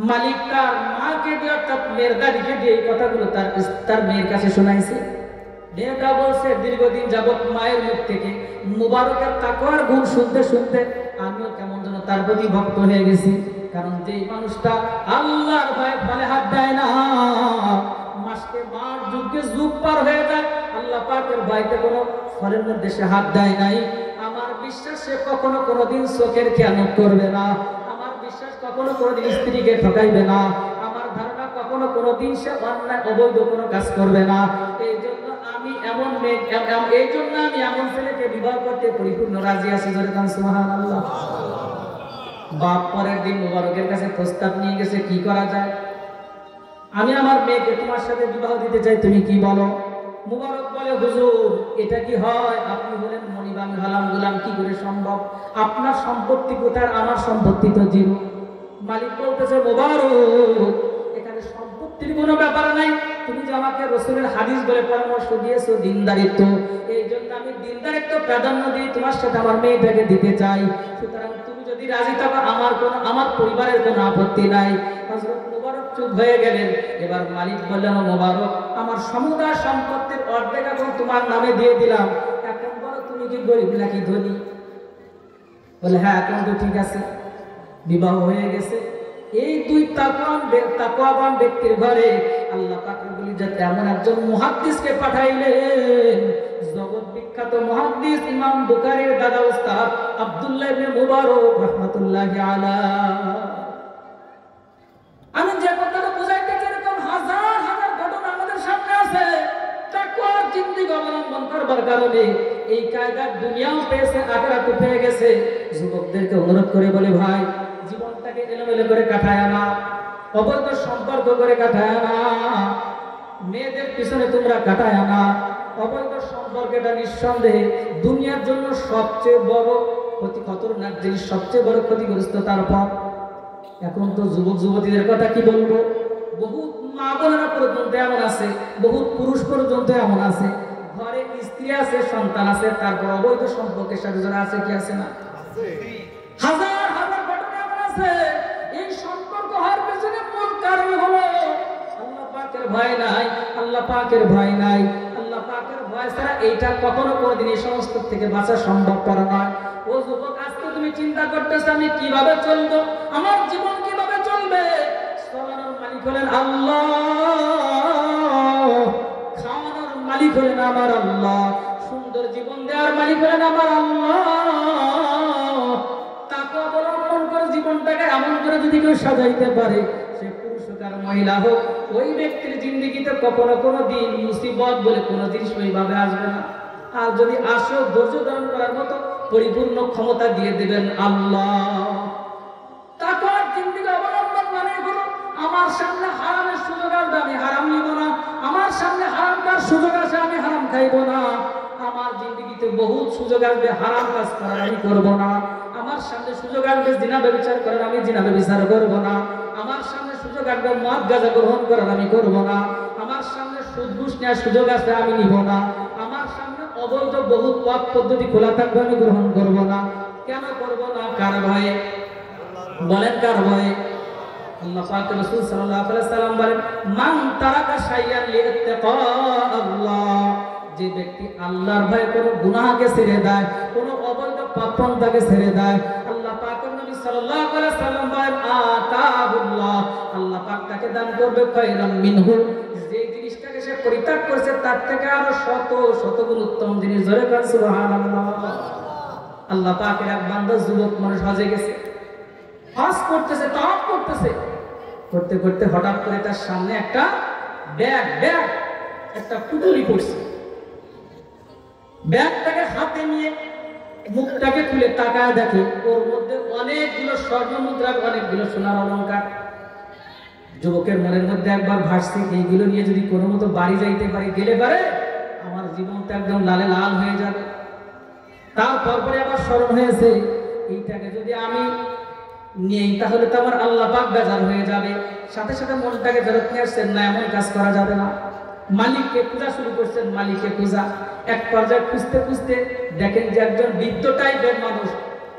Speaker 1: মালিক তার মাকে দিয়ে অর্থাৎ মেয়ের দাদিকে দিয়ে এই কথাগুলো তার মেয়ের কাছে শোনাইছে। মেয়েটা বলছে, দীর্ঘদিন যাবৎ মায়ের মুখ থেকে মুবারকের তাকওয়ার গুণ শুনতে শুনতে আমিও কেমন যেন তার প্রতি ভক্ত হয়ে গেছি। কারণ যে মানুষটা আল্লাহর ভয়ে ফলে হাত দেয় না, মাসকে মাস যুগকে যুগ পার হয়ে যায়, আল্লাহ পাকের ভয়তে কোনো ফলের মধ্যে সে হাত দেয় নাই, আমার বিশ্বাস সে কখনো কোনোদিন চোখের খেয়ানত করবে না, আমার বিশ্বাস কখনো কোনোদিন স্ত্রীকে ঠকাইবে না, আমার ধারণা কখনো কোনোদিন সে অন্যায় অবৈধ কোনো কাজ করবে না। এই জন্য আমি এমন ছেলেকে বিবাহ করতে পরিপূর্ণ রাজি আছি। সুবহানাল্লাহ। বাপ পরের দিন মুবারকের কাছে প্রস্তাব নিয়ে গেছে, কি করা যায়? আমি আমার মেয়েকে তোমার সাথে বিবাহ দিতে চাই, তুমি কি বলো? মুবারক বলে, হুজুর এটা কি হয়? আপনি বলেন মনিব, আমি হলাম গোলাম, কি করে সম্ভব? আপনার সম্পত্তি কোথায়? আমার সম্পত্তি তো জিরো। মালিক বলতেছে, মুবারক এখানে সম্পত্তির কোনো ব্যাপার নাই, তুমি যে আমাকে রাসূলের হাদিস বলে পরামর্শ দিয়েছো দিনদারিত্ব, এই জন্য আমি দিনদারিত্ব প্রাধান্য দিয়ে তোমার সাথে আমার মেয়েটাকে দিতে চাই। সুতরাং তুমি যদি রাজি থাকো আমার পরিবারের কোনো আপত্তি নাই। হযরত মুবারক চুপ হয়ে গেলেন। এবার মালিক বললেন, মুবারক আমার সমুদায় সম্পত্তির অর্ধেক এখন তোমার নামে দিয়ে দিলাম, এখন বলো তুমি কি গরিব নাকি ধনী? বলে, হ্যাঁ এখন তো ঠিক আছে। বিবাহ হয়ে গেছে। এই দুই তাকওয়াবান ব্যক্তির ঘরে আল্লাহ পাক রব্বুল ইজ্জত এমন একজন মুহাদ্দিসকে পাঠাইলেন, জগৎ বিখ্যাত মুহাদ্দিস ইমাম বুখারীর দাদা উস্তাদ আব্দুল্লাহ ইবনে মুবারক রাহমাতুল্লাহি আলাইহি। আমি যে কথাটা বুঝাইতে চাই, এরকম হাজার হাজার ঘটনা আমাদের সামনে আছে। তাকওয়ার জিন্দেগি অবলম্বন করবার কারণে এই কায়দার দুনিয়াও পেয়েছে, আখিরাতও পেয়ে গেছে। যুবকদেরকে অনুরোধ করে বলে, ভাই জীবনটাকে এলোমেলো করে কাটায় না, অবৈধ সম্পর্ক করে কাটায় না, মেয়েদের পিছনে তোমরা কাটায় না। অবৈধ সম্পর্কটা নিঃসন্দেহে দুনিয়ার জন্য সবচেয়ে বড় খতরনাক জিনিস, সবচেয়ে বড় ক্ষতিগ্রস্ত তার পথ। এখন তো যুবক যুবতীদের কথা কি বলবো, বহুত মা বোনেরা পর্যন্ত এমন আছে, বহুত পুরুষ পর্যন্ত এমন আছে, ঘরে স্ত্রী আছে, সন্তান আছে, তারপর অবৈধ সম্পর্কের সাথে যারা আছে, কি আছে না? হাজার হাজার ঘটনা এমন আছে। এই সম্পর্ক হওয়ার পেছনে মূল কারণ হলো আল্লাহ পাকের ভয় নাই, আল্লাহ পাকের ভয় নাই। আল্লাহ পাকের ভয় ছাড়া এইটা কখনো কোনোদিন এই সমস্ত থেকে বাঁচা সম্ভব করা নয়। ও যুবক, আজকে তুমি চিন্তা করতেছো আমি কিভাবে চলবো, আমার জীবন কিভাবে চলবে। চলানোর মালিক হলেন আল্লাহ, খাওয়ানোর মালিক হলেন আমার আল্লাহ, সুন্দর জীবন দেওয়ার মালিক হলেন আমার আল্লাহ। তাকে অবলম্বন করে জীবনটাকে এমন করে যদি কেউ সাজাইতে পারে, সে পুরুষ হোক আর মহিলা হোক, ওই ব্যক্তির জিন্দেগিতে কখনো কোনো দিন মুসিবত বলে কোনো জিনিস ওইভাবে আসবে না। আর যদি আসো, ধৈর্য ধারণ করার মতো পরিপূর্ণ ক্ষমতা দিয়ে দেবেন আল্লাহ। তাকওয়ার জিন্দেগি অবলম্বন মানে হলো আমার সামনে হারামের সুযোগ আসবে, আমি হারাম নিব না। আমার সামনে হারাম কার সুযোগ আসে, আমি হারাম খাইব না। আমার জিন্দেগিতে বহুত সুযোগ আসবে হারাম কাজ করার, আমি করব না। আমার সামনে সুযোগ আসবে জিনা ব্যভিচার করার, আমি জিনা ব্যভিচার করব না। আমার সামনে সুযোগ আসবে মদ গাঁজা গ্রহণ করার, আমি করব না। আমার সামনে সুদ ঘুষ নেওয়ার সুযোগ আছে, আমি নিব না। আমার সামনে অবৈধ বহুত পথ পদ্ধতি খোলা থাকবে, আমি গ্রহণ করব না। কেন করব না? কার ভয়ে? বলেন কার ভয়ে? আল্লাহ পাক রাসূল সাল্লাল্লাহু আলাইহি ওয়াসাল্লাম বলেন, মান তারাকা শাইয়ান লিইত্তিকা আল্লাহ, যে ব্যক্তি আল্লাহর ভয়ে কোনো গুনাহকে ছেড়ে দেয়, কোনো অবৈধ পাপপন্থাকে ছেড়ে দেয়, আল্লাহ পাকের নবী সাল্লাল্লাহু আলাইহি ওয়াসাল্লাম বলেন, আতাহুল্লাহ, আল্লাহ পাক তাকে দান করবে খায়রাম মিনহু, যে জিনিসটাকে সে পরিত্যাগ করেছে তার থেকে আরো শত শত গুণ উত্তম জিনিস। জোরে কান সুবহানাল্লাহ। আল্লাহ পাকের এক বান্দা যুবক মানুষ হজে গেছে, হজ করতেছে, তাওয়াফ করতেছে, করতে করতে হঠাৎ করে তার সামনে একটা ব্যাগ একটা পুটুলি পড়ছে। ব্যাগটাকে হাতে নিয়ে মুখটাকে খুলে তাকায় দেখে ওর মধ্যে অনেকগুলো স্বর্ণ মুদ্রা, অনেকগুলো সোনার অলংকার। যুবকের মনের মধ্যে একবার ভাসছে, এইগুলো নিয়ে যদি কোনো মতো বাড়ি যাইতে পারি, গেলে পারে আমার জীবনটা একদম লালে লাল হয়ে যাবে। তারপর পরে আবার স্মরণ হয়েছে, এইটাকে যদি আমি নেই তাহলে তো আমার আল্লাহ পাক বেজার হয়ে যাবে। সাথে সাথে মনটাকে ফেরত নিয়ে আসছেন, না এমন কাজ করা যাবে না। মালিককে খোঁজা শুরু করছেন, মালিককে খোঁজা। এক পর্যায়ে খুঁজতে খুঁজতে দেখেন যে একজন বৃদ্ধ টাইপের মানুষ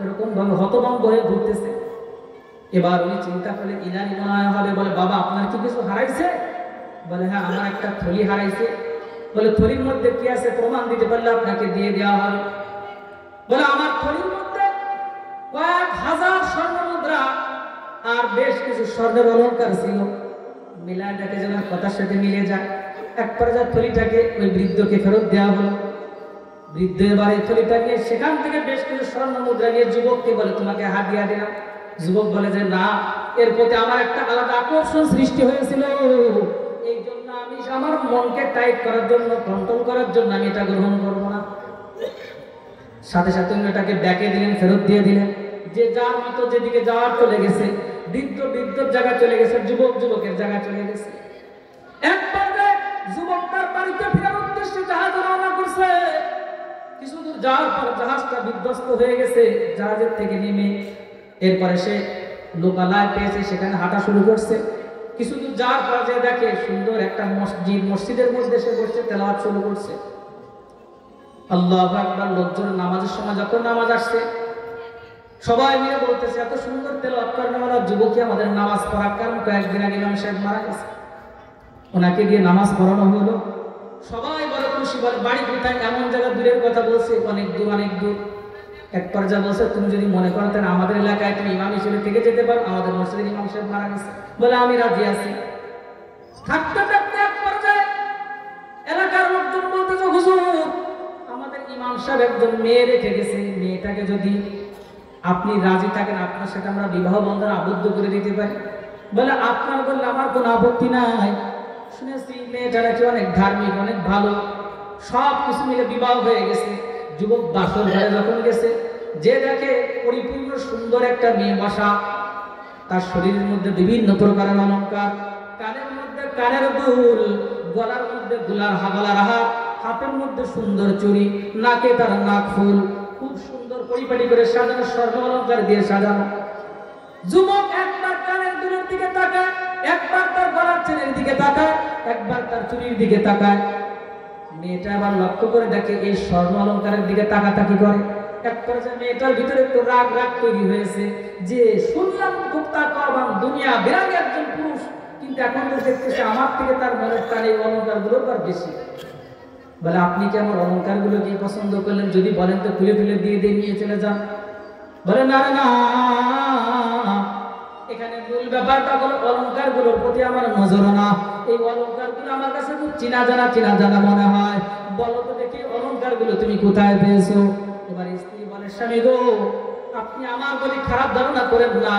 Speaker 1: এরকম ভাবে হতভম্ব হয়ে ঘুরতেছে। এবার উনি চিন্তা করলেন ইনারই মনে হবে, বলে বাবা আপনার কি কিছু হারাইছে? বলে হ্যাঁ আমার একটা থলি হারাইছে। বলে থলির মধ্যে কি আছে, প্রমাণ দিতে পারলে আপনাকে দিয়ে দেওয়া হবে। বলে আমার থলির মধ্যে কয়েক হাজার স্বর্ণ মুদ্রা আর বেশ কিছু স্বর্ণের অলংকার ছিল। মিলায় দেখে যেন কথার সাথে মিলে যায়। এক পর্যায়ে থলিটাকে ওই বৃদ্ধকে ফেরত দেওয়া হলো। বৃদ্ধ এবার এই থলিটাকে সেখান থেকে বেশ কিছু স্বর্ণ মুদ্রা নিয়ে যুবককে বলে তোমাকে হাদিয়া দিলাম। যুবক বলে যে না, এর প্রতি আমার একটা আলাদা আকর্ষণ সৃষ্টি হয়েছিল, এই জন্য আমি আমার মনকে টাইট করার জন্য, কন্ট্রোল করার জন্য আমি এটা গ্রহণ করবো না। সাথে সাথে এটাকে ব্যাকে দিলেন, ফেরত দিয়ে দিলেন। যে যার মতো যেদিকে যাওয়ার চলে গেছে, বৃদ্ধ বৃদ্ধর জায়গা চলে গেছে, যুবক যুবকের জায়গা চলে গেছে। এক পর্যায়ে যুবক তার বাড়িতে ফেরার উদ্দেশ্যে জাহাজ রওনা করছে। কিছু দূর যাওয়ার পর জাহাজটা বিধ্বস্ত হয়ে গেছে। জাহাজের থেকে নেমে এরপরে সে লোকালয় পেয়েছে, সেখানে হাঁটা শুরু করছে। কিছু দূর যাওয়ার পর যে দেখে সুন্দর একটা মসজিদ, মসজিদের মধ্যে সে বসে তেলাওয়াত শুরু করছে। আল্লাহু আকবার। লোকজন নামাজের সময় যখন নামাজ আসছে, সবাই মিলে বলতেছে এত সুন্দর তেলাওয়াত করেন আমরা যুবকই আমাদের নামাজ পড়া। কারণ কয়েকদিন আগে ইমাম সাহেব মারা গেছে, ওনাকে দিয়ে নামাজ পড়ানো হলো। সবাই বড় খুশি, বলে বাড়ি কোথায়? এমন জায়গা দূরের কথা বলছে, অনেক দূর অনেক দূর। এক পর্যায়ে বলছে তুমি যদি মনে করো তাহলে আমাদের এলাকায় তুমি ইমাম হিসেবে থেকে যেতে পারো, আমাদের মসজিদের ইমাম সাহেব মারা গেছে। বলে আমি রাজি আছি। থাকতে থাকতে এক পর্যায়ে এলাকার লোকজন বলতেছে হুজুর আমাদের ইমাম সাহেব একজন মেয়ে রেখে গেছে, মেয়েটাকে যদি আপনি রাজি থাকেন আপনার সাথে আমরা বিবাহ বন্ধনে আবদ্ধ করে দিতে পারি। বলে আপনার বললে আমার কোনো আপত্তি নাই, শুনেছি মেয়েটা নাকি অনেক ধার্মিক, অনেক ভালো, সব কিছু মিলে বিবাহ হয়ে গেছে। যুবক বাসর ঘরে যখন গেছে, যে দেখে পরিপূর্ণ সুন্দর একটা মেয়ে বসা, তার শরীরের মধ্যে বিভিন্ন প্রকারের অলঙ্কার, কানের মধ্যে কানের দুল, গলার মধ্যে গলার হাত, হাতের মধ্যে সুন্দর চুড়ি, নাকে তার নাক ফুল, খুব সুন্দর পরিপাটি করে সাজানো, স্বর্ণ অলঙ্কার দিয়ে সাজানো। যুবক একবার কানের দুলের দিকে তাকায়, একবার তার গলার চেনের দিকে তাকায়, একবার তার চুড়ির দিকে তাকায়। মেয়েটা আবার লক্ষ্য করে দেখে এই স্বর্ণ অলঙ্কারের দিকে তাকাতাকি করে। এক পর্যায়ে মেয়েটার ভিতরে একটু রাগ তৈরি হয়েছে যে শুনলাম খুব তাকওয়াবান, দুনিয়া বিরাগী একজন পুরুষ, কিন্তু এখন তো দেখতেছে আমার থেকে তার মনের টান এই অলঙ্কারগুলো আবার বেশি। বলে আপনি কি আমার অলঙ্কারগুলো কি পছন্দ করলেন? যদি বলেন তো খুলে দিয়ে নিয়ে চলে যান। বলে না না, এখানে মূল ব্যাপারটা হলো অলঙ্কারগুলোর প্রতি আমার নজর না, এই অলঙ্কারগুলো আমার কাছে খুব চেনা জানা মনে হয়, বলো তো দেখি অলঙ্কারগুলো তুমি কোথায় পেয়েছো? এবার স্ত্রী বলে স্বামী গো, আপনি আমার বলি খারাপ ধারণা করেন না,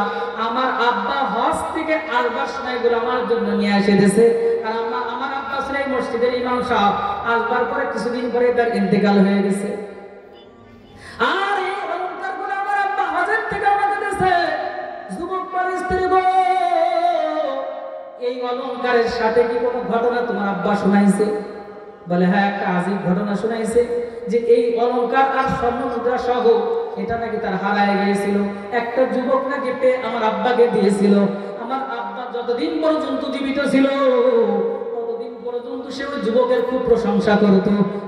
Speaker 1: আমার আব্বা হজ থেকে আসবার সময় এগুলো আমার জন্য নিয়ে এসে দিয়েছে। আর আমার আব্বা ছিলেন মসজিদের ইমাম সাহেব, আসবার পরে কিছুদিন পরে তার ইন্তেকাল হয়ে গেছে। আর এই অলঙ্কারগুলো আমার আব্বা হজের থেকে আমাকে দিয়েছে। যুবক বলে স্ত্রী গো, এই অলঙ্কারের সাথে কি কোনো ঘটনা তোমার আব্বা শোনাইছে? বলে হ্যাঁ, একটা আজীব ঘটনা শোনাইছে, যে এই অলঙ্কার আর স্বর্ণ মুদ্রা সহ এটা নাকি তার হারায় গিয়েছিল। একটা যুবক নাকি পেয়ে আমার আব্বাকে দিয়েছিল। আমার আব্বা যতদিন পর্যন্ত জীবিত ছিল ততদিন পর্যন্ত সে ওই যুবকের খুব প্রশংসা করত।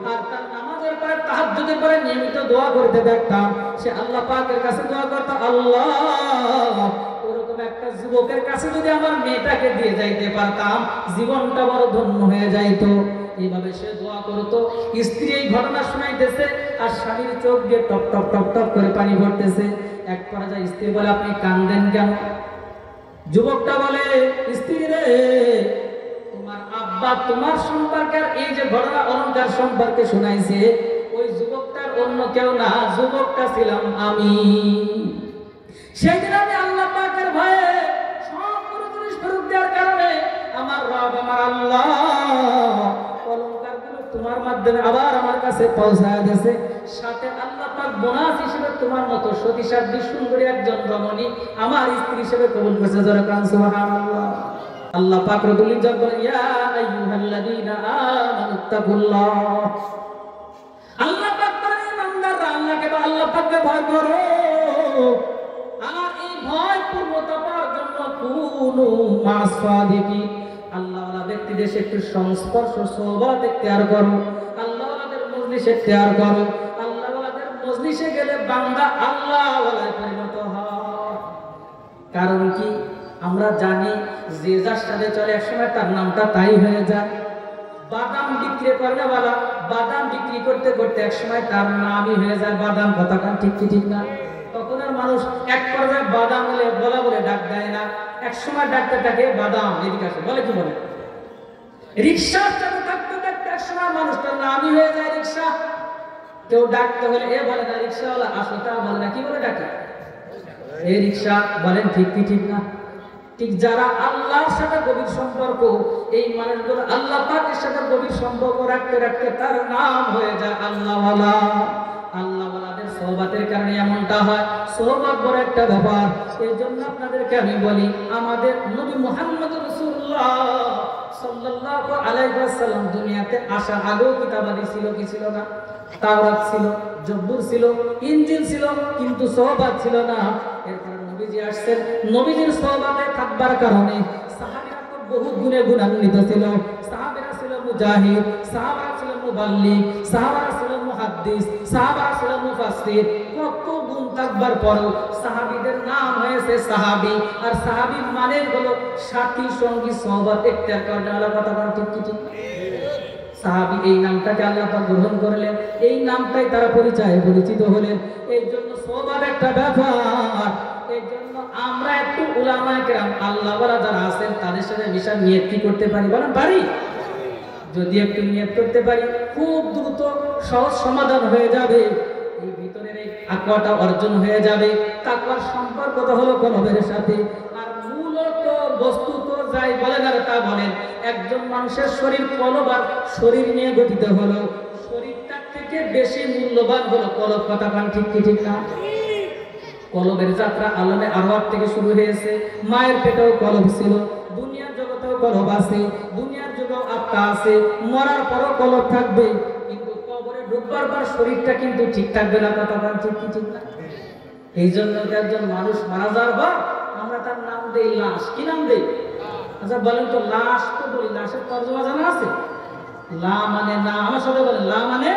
Speaker 1: আর তার নামাজের পরে তাহাজ্জুদের পরে নিয়মিত দোয়া করতে দেখতাম, সে আল্লাহ পাকের কাছে দোয়া করত, আল্লাহ ওরকম একটা যুবকের কাছে যদি আমার মেয়েটাকে দিয়ে যাইতে পারতাম, জীবনটা বড় ধন্য হয়ে যাইতো। এইভাবে সে দোয়া করতো। স্ত্রী এই ঘটনা শোনাইতেছে আর স্বামীর চোখ দিয়ে টপ টপ টপ টপ করে পানি পড়তেছে। এক পর্যায়ে স্ত্রী বলে আপনি কাঁদেন কেন? যুবকটা বলে স্ত্রী রে, তোমার আব্বা তোমার সম্পর্কে এই যে ঘটনা অলঙ্কার সম্পর্কে শোনাইছে, ওই যুবকটার অন্য কেউ না, যুবকটা ছিলাম আমি। সেদিন আমি আল্লাহ পাকের ভয়ে সব জিনিস ফেরত দেওয়ার কারণে আমার রব আমার আল্লাহ অলঙ্কারগুলো তোমার মাধ্যমে আবার আমার কাছে পৌঁছায় দিয়েছে। সাথে আল্লাহ পাক বোনাস হিসেবে তোমার মতো সতী সাধ্বী সুন্দরী একজন রমণী আমার স্ত্রী হিসেবে কবুল করেছে। যারা কান সুবহানাল্লাহ। আল্লাহ পাক রব্বুল ইজ্জত বলেন, ইয়া আইয়ুহাল্লাযীনা আমানুত্তাকুল্লাহ। আল্লাহ পাক বলেন, ইমানদাররা আল্লাহকে বা আল্লাহ পাককে ভয় করো। আর এই ভয় পূর্ণতা পাওয়ার জন্য কুনু মাসাদিকি, আল্লাহওয়ালা ব্যক্তিদের একটু সংস্পর্শ সোহবত ইখতিয়ার করো, আল্লাহওয়ালাদের মজলিস ইখতিয়ার করো। আল্লাহওয়ালাদের মজলিসে গেলে বান্দা আল্লাহওয়ালায় পরিণত হয়। কারণ কি? আমরা জানি যে যার সাথে চলে একসময় তার নামটা তাই হয়ে যায়। বাদাম বিক্রি করেওয়ালা বাদাম বিক্রি করতে করতে একসময় তার নামই হয়ে যায় বাদাম। কথা কান ঠিক কি ঠিক না? তখন আর মানুষ এক পর্যায়ে বাদাম বলে ডাক দেয় না, এক সময় ডাকতে থাকে বাদাম। এদিকে আসে বলে কি বলে? রিক্সা চালু থাকতে থাকতে এক সময় মানুষটার নামই হয়ে যায় রিক্সা। কেউ ডাকতে হলে এ বলে না রিক্সাওয়ালা আসো, তা বলে না, কি বলে ডাকে? এ রিক্সা। বলেন ঠিক কি ঠিক না? ঠিক যারা আল্লাহর সাথে গভীর সম্পর্ক, এই মানুষগুলো আল্লাহ পাকের সাথে গভীর সম্পর্ক রাখতে রাখতে তার নাম হয়ে যায় আল্লাহওয়ালা। আল্লাহওয়ালাদের সোহবতের কারণে এমনটা হয়। সোহবত বড় একটা ব্যাপার। এই জন্য আপনাদেরকে আমি বলি, আমাদের নবী মুহাম্মদ রাসূলুল্লাহ সাল্লাল্লাহু আলাইহি ওয়াসাল্লাম দুনিয়াতে আসার আগেও কিতাবাদি ছিল কি ছিল না? তাওরাত ছিল, জব্বুর ছিল, ইনজিল ছিল, কিন্তু সোহবত ছিল না। এরপর নবীজি আসছেন, নবীজির সোহবতে থাকবার কারণে সাহাবীরা তো বহু গুণে গুণান্বিত ছিল। সাহাবীরা ছিল মুজাহিদ, সাহাবীরা ছিল মুবাল্লিগ, সাহাবীরা ছিল মুহাদ্দিস, সাহাবীরা ছিল মুফাসসির। কত গুণ থাকবার পরেও সাহাবীদের নাম হয়েছে সাহাবী। আর সাহাবী মানে হলো সাথী সঙ্গী সোহবত ইখতিয়ার করার কথা। ঠিক কি ঠিক? সাহাবী এই নামটাকে আল্লাহ পাক গ্রহণ করলেন, এই নামটাই তারা পরিচিত হলেন। এই জন্য সোহবত একটা ব্যাপার। এই জন্য আমরা একটু উলামায়ে কেরাম আল্লাহওয়ালা যারা আছেন তাদের সাথে মিশা নিয়ত কি করতে পারি? বলেন পারি? যদি একটু নিয়ত করতে পারি খুব দ্রুত সহজ সমাধান হয়ে যাবে। এই ভিতরের এই তাকওয়াটা অর্জন হয়ে যাবে। তাকওয়ার সম্পর্ক তো হলো কলবের সাথে। আর মূলত বস্তুত যাই বলেন আর তা বলেন, একজন মানুষের শরীর কলব আর শরীর নিয়ে গঠিত হলো। শরীরটার থেকে বেশি মূল্যবান হলো কলব। কথা বলেন ঠিক কি ঠিক না? কলবের যাত্রা আলমে আরওয়াহ থেকে শুরু হয়েছে। মায়ের পেটেও কলব ছিল, দুনিয়ার জগতেও কলব আছে, দুনিয়ার যুগেও আত্মা আছে, মরার পরও কলব থাকবে। কিন্তু কবরে ঢুকবার পর শরীরটা কিন্তু ঠিক থাকবে না। কথা বলেন ঠিক কি ঠিক না? এই জন্য একজন মানুষ মারা যাওয়ার পর আমরা তার নাম দেই লাশ। কি নাম দেই? আচ্ছা বলেন তো, লাশ তো বলি, লাশের তর্জমা জানা আছে? লা মানে না, আমার সাথে বলেন, লা মানে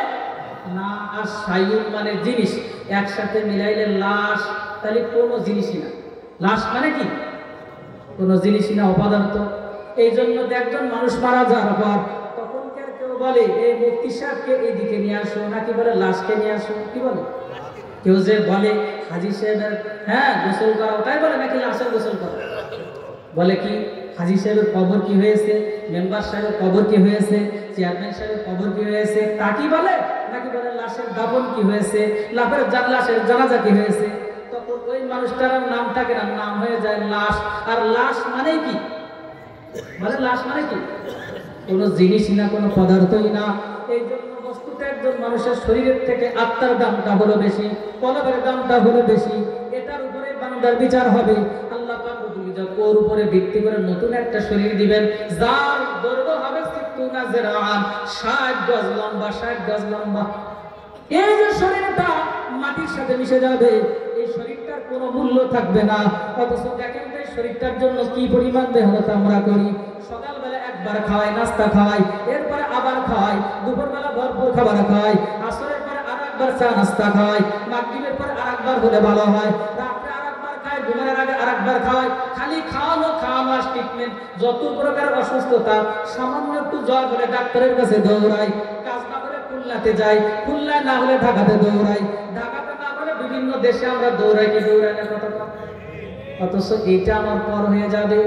Speaker 1: না, আর শাইউন মানে জিনিস। একসাথে মিলাইলে লাশ, তাহলে কোনো জিনিসই না। লাশ মানে কি? কোনো জিনিসই না, অপদার্থ। এই জন্য একজন মানুষ মারা যাওয়ার পর তখনকার কেউ বলে এই মুফতি সাহেবকে এইদিকে নিয়ে আসো, নাকি বলে লাশকে নিয়ে আসো। কি বলে? কেউ যে বলে হাজী সাহেবের গোসল করাও, তাই বলে, নাকি লাশের গোসল করা? বলে কি হাজী সাহেবের কবর কি হয়েছে, মেম্বার সাহেবের কবর কি হয়েছে, চেয়ারম্যান সাহেবের কবর কি হয়েছে, তা কি বলে? নাকি বলে লাশের দাফন কি হয়েছে, লাশের জানাজা কি হয়েছে? তখন ওই মানুষটার নাম থাকে না, নাম হয়ে যায় লাশ। আর লাশ মানে কি? মানে লাশ মানে কি? কোনো জিনিসই না, কোনো পদার্থই না। এই জন্য বস্তুতে একজন মানুষের শরীরের থেকে আত্মার দামটা হলো বেশি, কলবের দামটা হলো বেশি। এটার উপরে বান্দার বিচার হবে। আল্লাহ পাক ওর উপরে ভিত্তি করে নতুন একটা শরীর দিবেন, যার দৈর্ঘ্য হবে 60 গজ লম্বা, 60 গজ লম্বা। এই যে শরীরটা মাটির সাথে মিশে যাবে, এই শরীরটার কোনো মূল্য থাকবে না। অথচ দেখেন তো এই শরীরটার জন্য কি পরিমাণ মেহনত আমরা করি। সকালবেলা একবার খাওয়াই, নাস্তা খাওয়াই, এরপরে আবার খাওয়াই, দুপুরবেলা ভরপুর খাবার খাওয়াই, আসরের পরে আর একবার চা নাস্তা খাওয়াই, মাগরিবের পরে আর একবার হলে ভালো হয়, রাত্রে আর একবার খাই, ঘুমানোর আগে আর একবার খাওয়াই। খালি খাওয়ানো খাওয়ানো ট্রিটমেন্ট। যত প্রকার অসুস্থতা, সামান্য একটু জ্বর হলে ডাক্তারের কাছে দৌড়াই, কাজ না করে খুলনাতে যাই, খুলনা না হলে ঢাকাতে দৌড়াই, ঢাকাতে না হলে বিভিন্ন দেশে আমরা দৌড়াই। কি দৌড়াই না কথা? অথচ এইটা আমার পর হয়ে যাবে।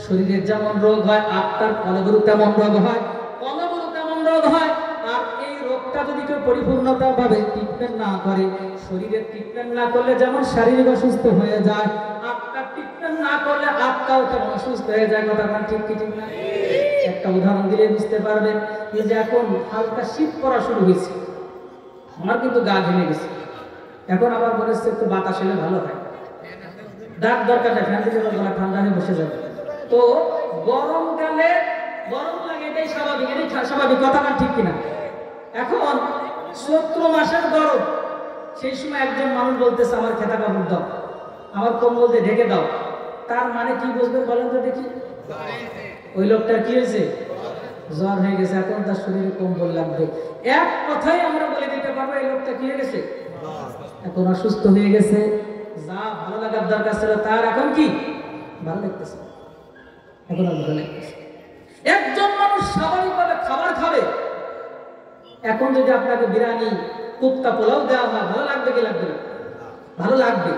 Speaker 1: শরীরের যেমন রোগ হয়, আত্মার কলবেরও তেমন রোগ হয়, কলবেরও তেমন রোগ হয়। আর এই রোগটা যদি কেউ পরিপূর্ণতা ভাবে ট্রিটমেন্ট না করে, শরীরের ট্রিটমেন্ট না করলে যেমন শারীরিক অসুস্থ হয়ে যায়, আত্মার ট্রিটমেন্ট না করলে আত্মাও তেমন অসুস্থ হয়ে যায়। কথা বলেন ঠিক কি ঠিক না? একটা উদাহরণ দিলে বুঝতে পারবেন। এই যে এখন হালকা শীত পড়া শুরু হয়েছে, আমার কিন্তু গা ঘেমে গেছে। এখন আবার মনে হচ্ছে একটু বাতাস হলে ভালো হয়। ডাক দরকার নেই, ফ্যান দিলে গলা ঠান্ডা হয়ে বসে যাবে। তো গরমকালে গরম লাগে, এটাই স্বাভাবিক, এটাই স্বাভাবিক। কথা না ঠিক কিনা? এখন চৈত্র মাসের গরম, সেই সময় একজন মানুষ বলতেছে আমার খেতা কাপড় দাও, আমার কম্বল দিয়ে ঢেকে দাও। তার মানে কি বুঝবেন বলেন তো দেখি? ওই লোকটার কি হয়েছে? জ্বর হয়ে গেছে। এখন তার শরীরে কম্বল লাগবে। এক কথাই আমরা বলে দিতে পারবো এই লোকটা কি হয়ে গেছে? এখন অসুস্থ হয়ে গেছে। যা ভালো লাগার দরকার ছিল তার এখন কি ভালো লাগতেছে, এখন আর ভালো লাগতেছে। একজন মানুষ স্বাভাবিকভাবে খাবার খাবে, এখন যদি আপনাকে বিরিয়ানি, কুপ্তা, পোলাও দেওয়া হয়, ভালো লাগবে কি লাগবে না? ভালো লাগবে।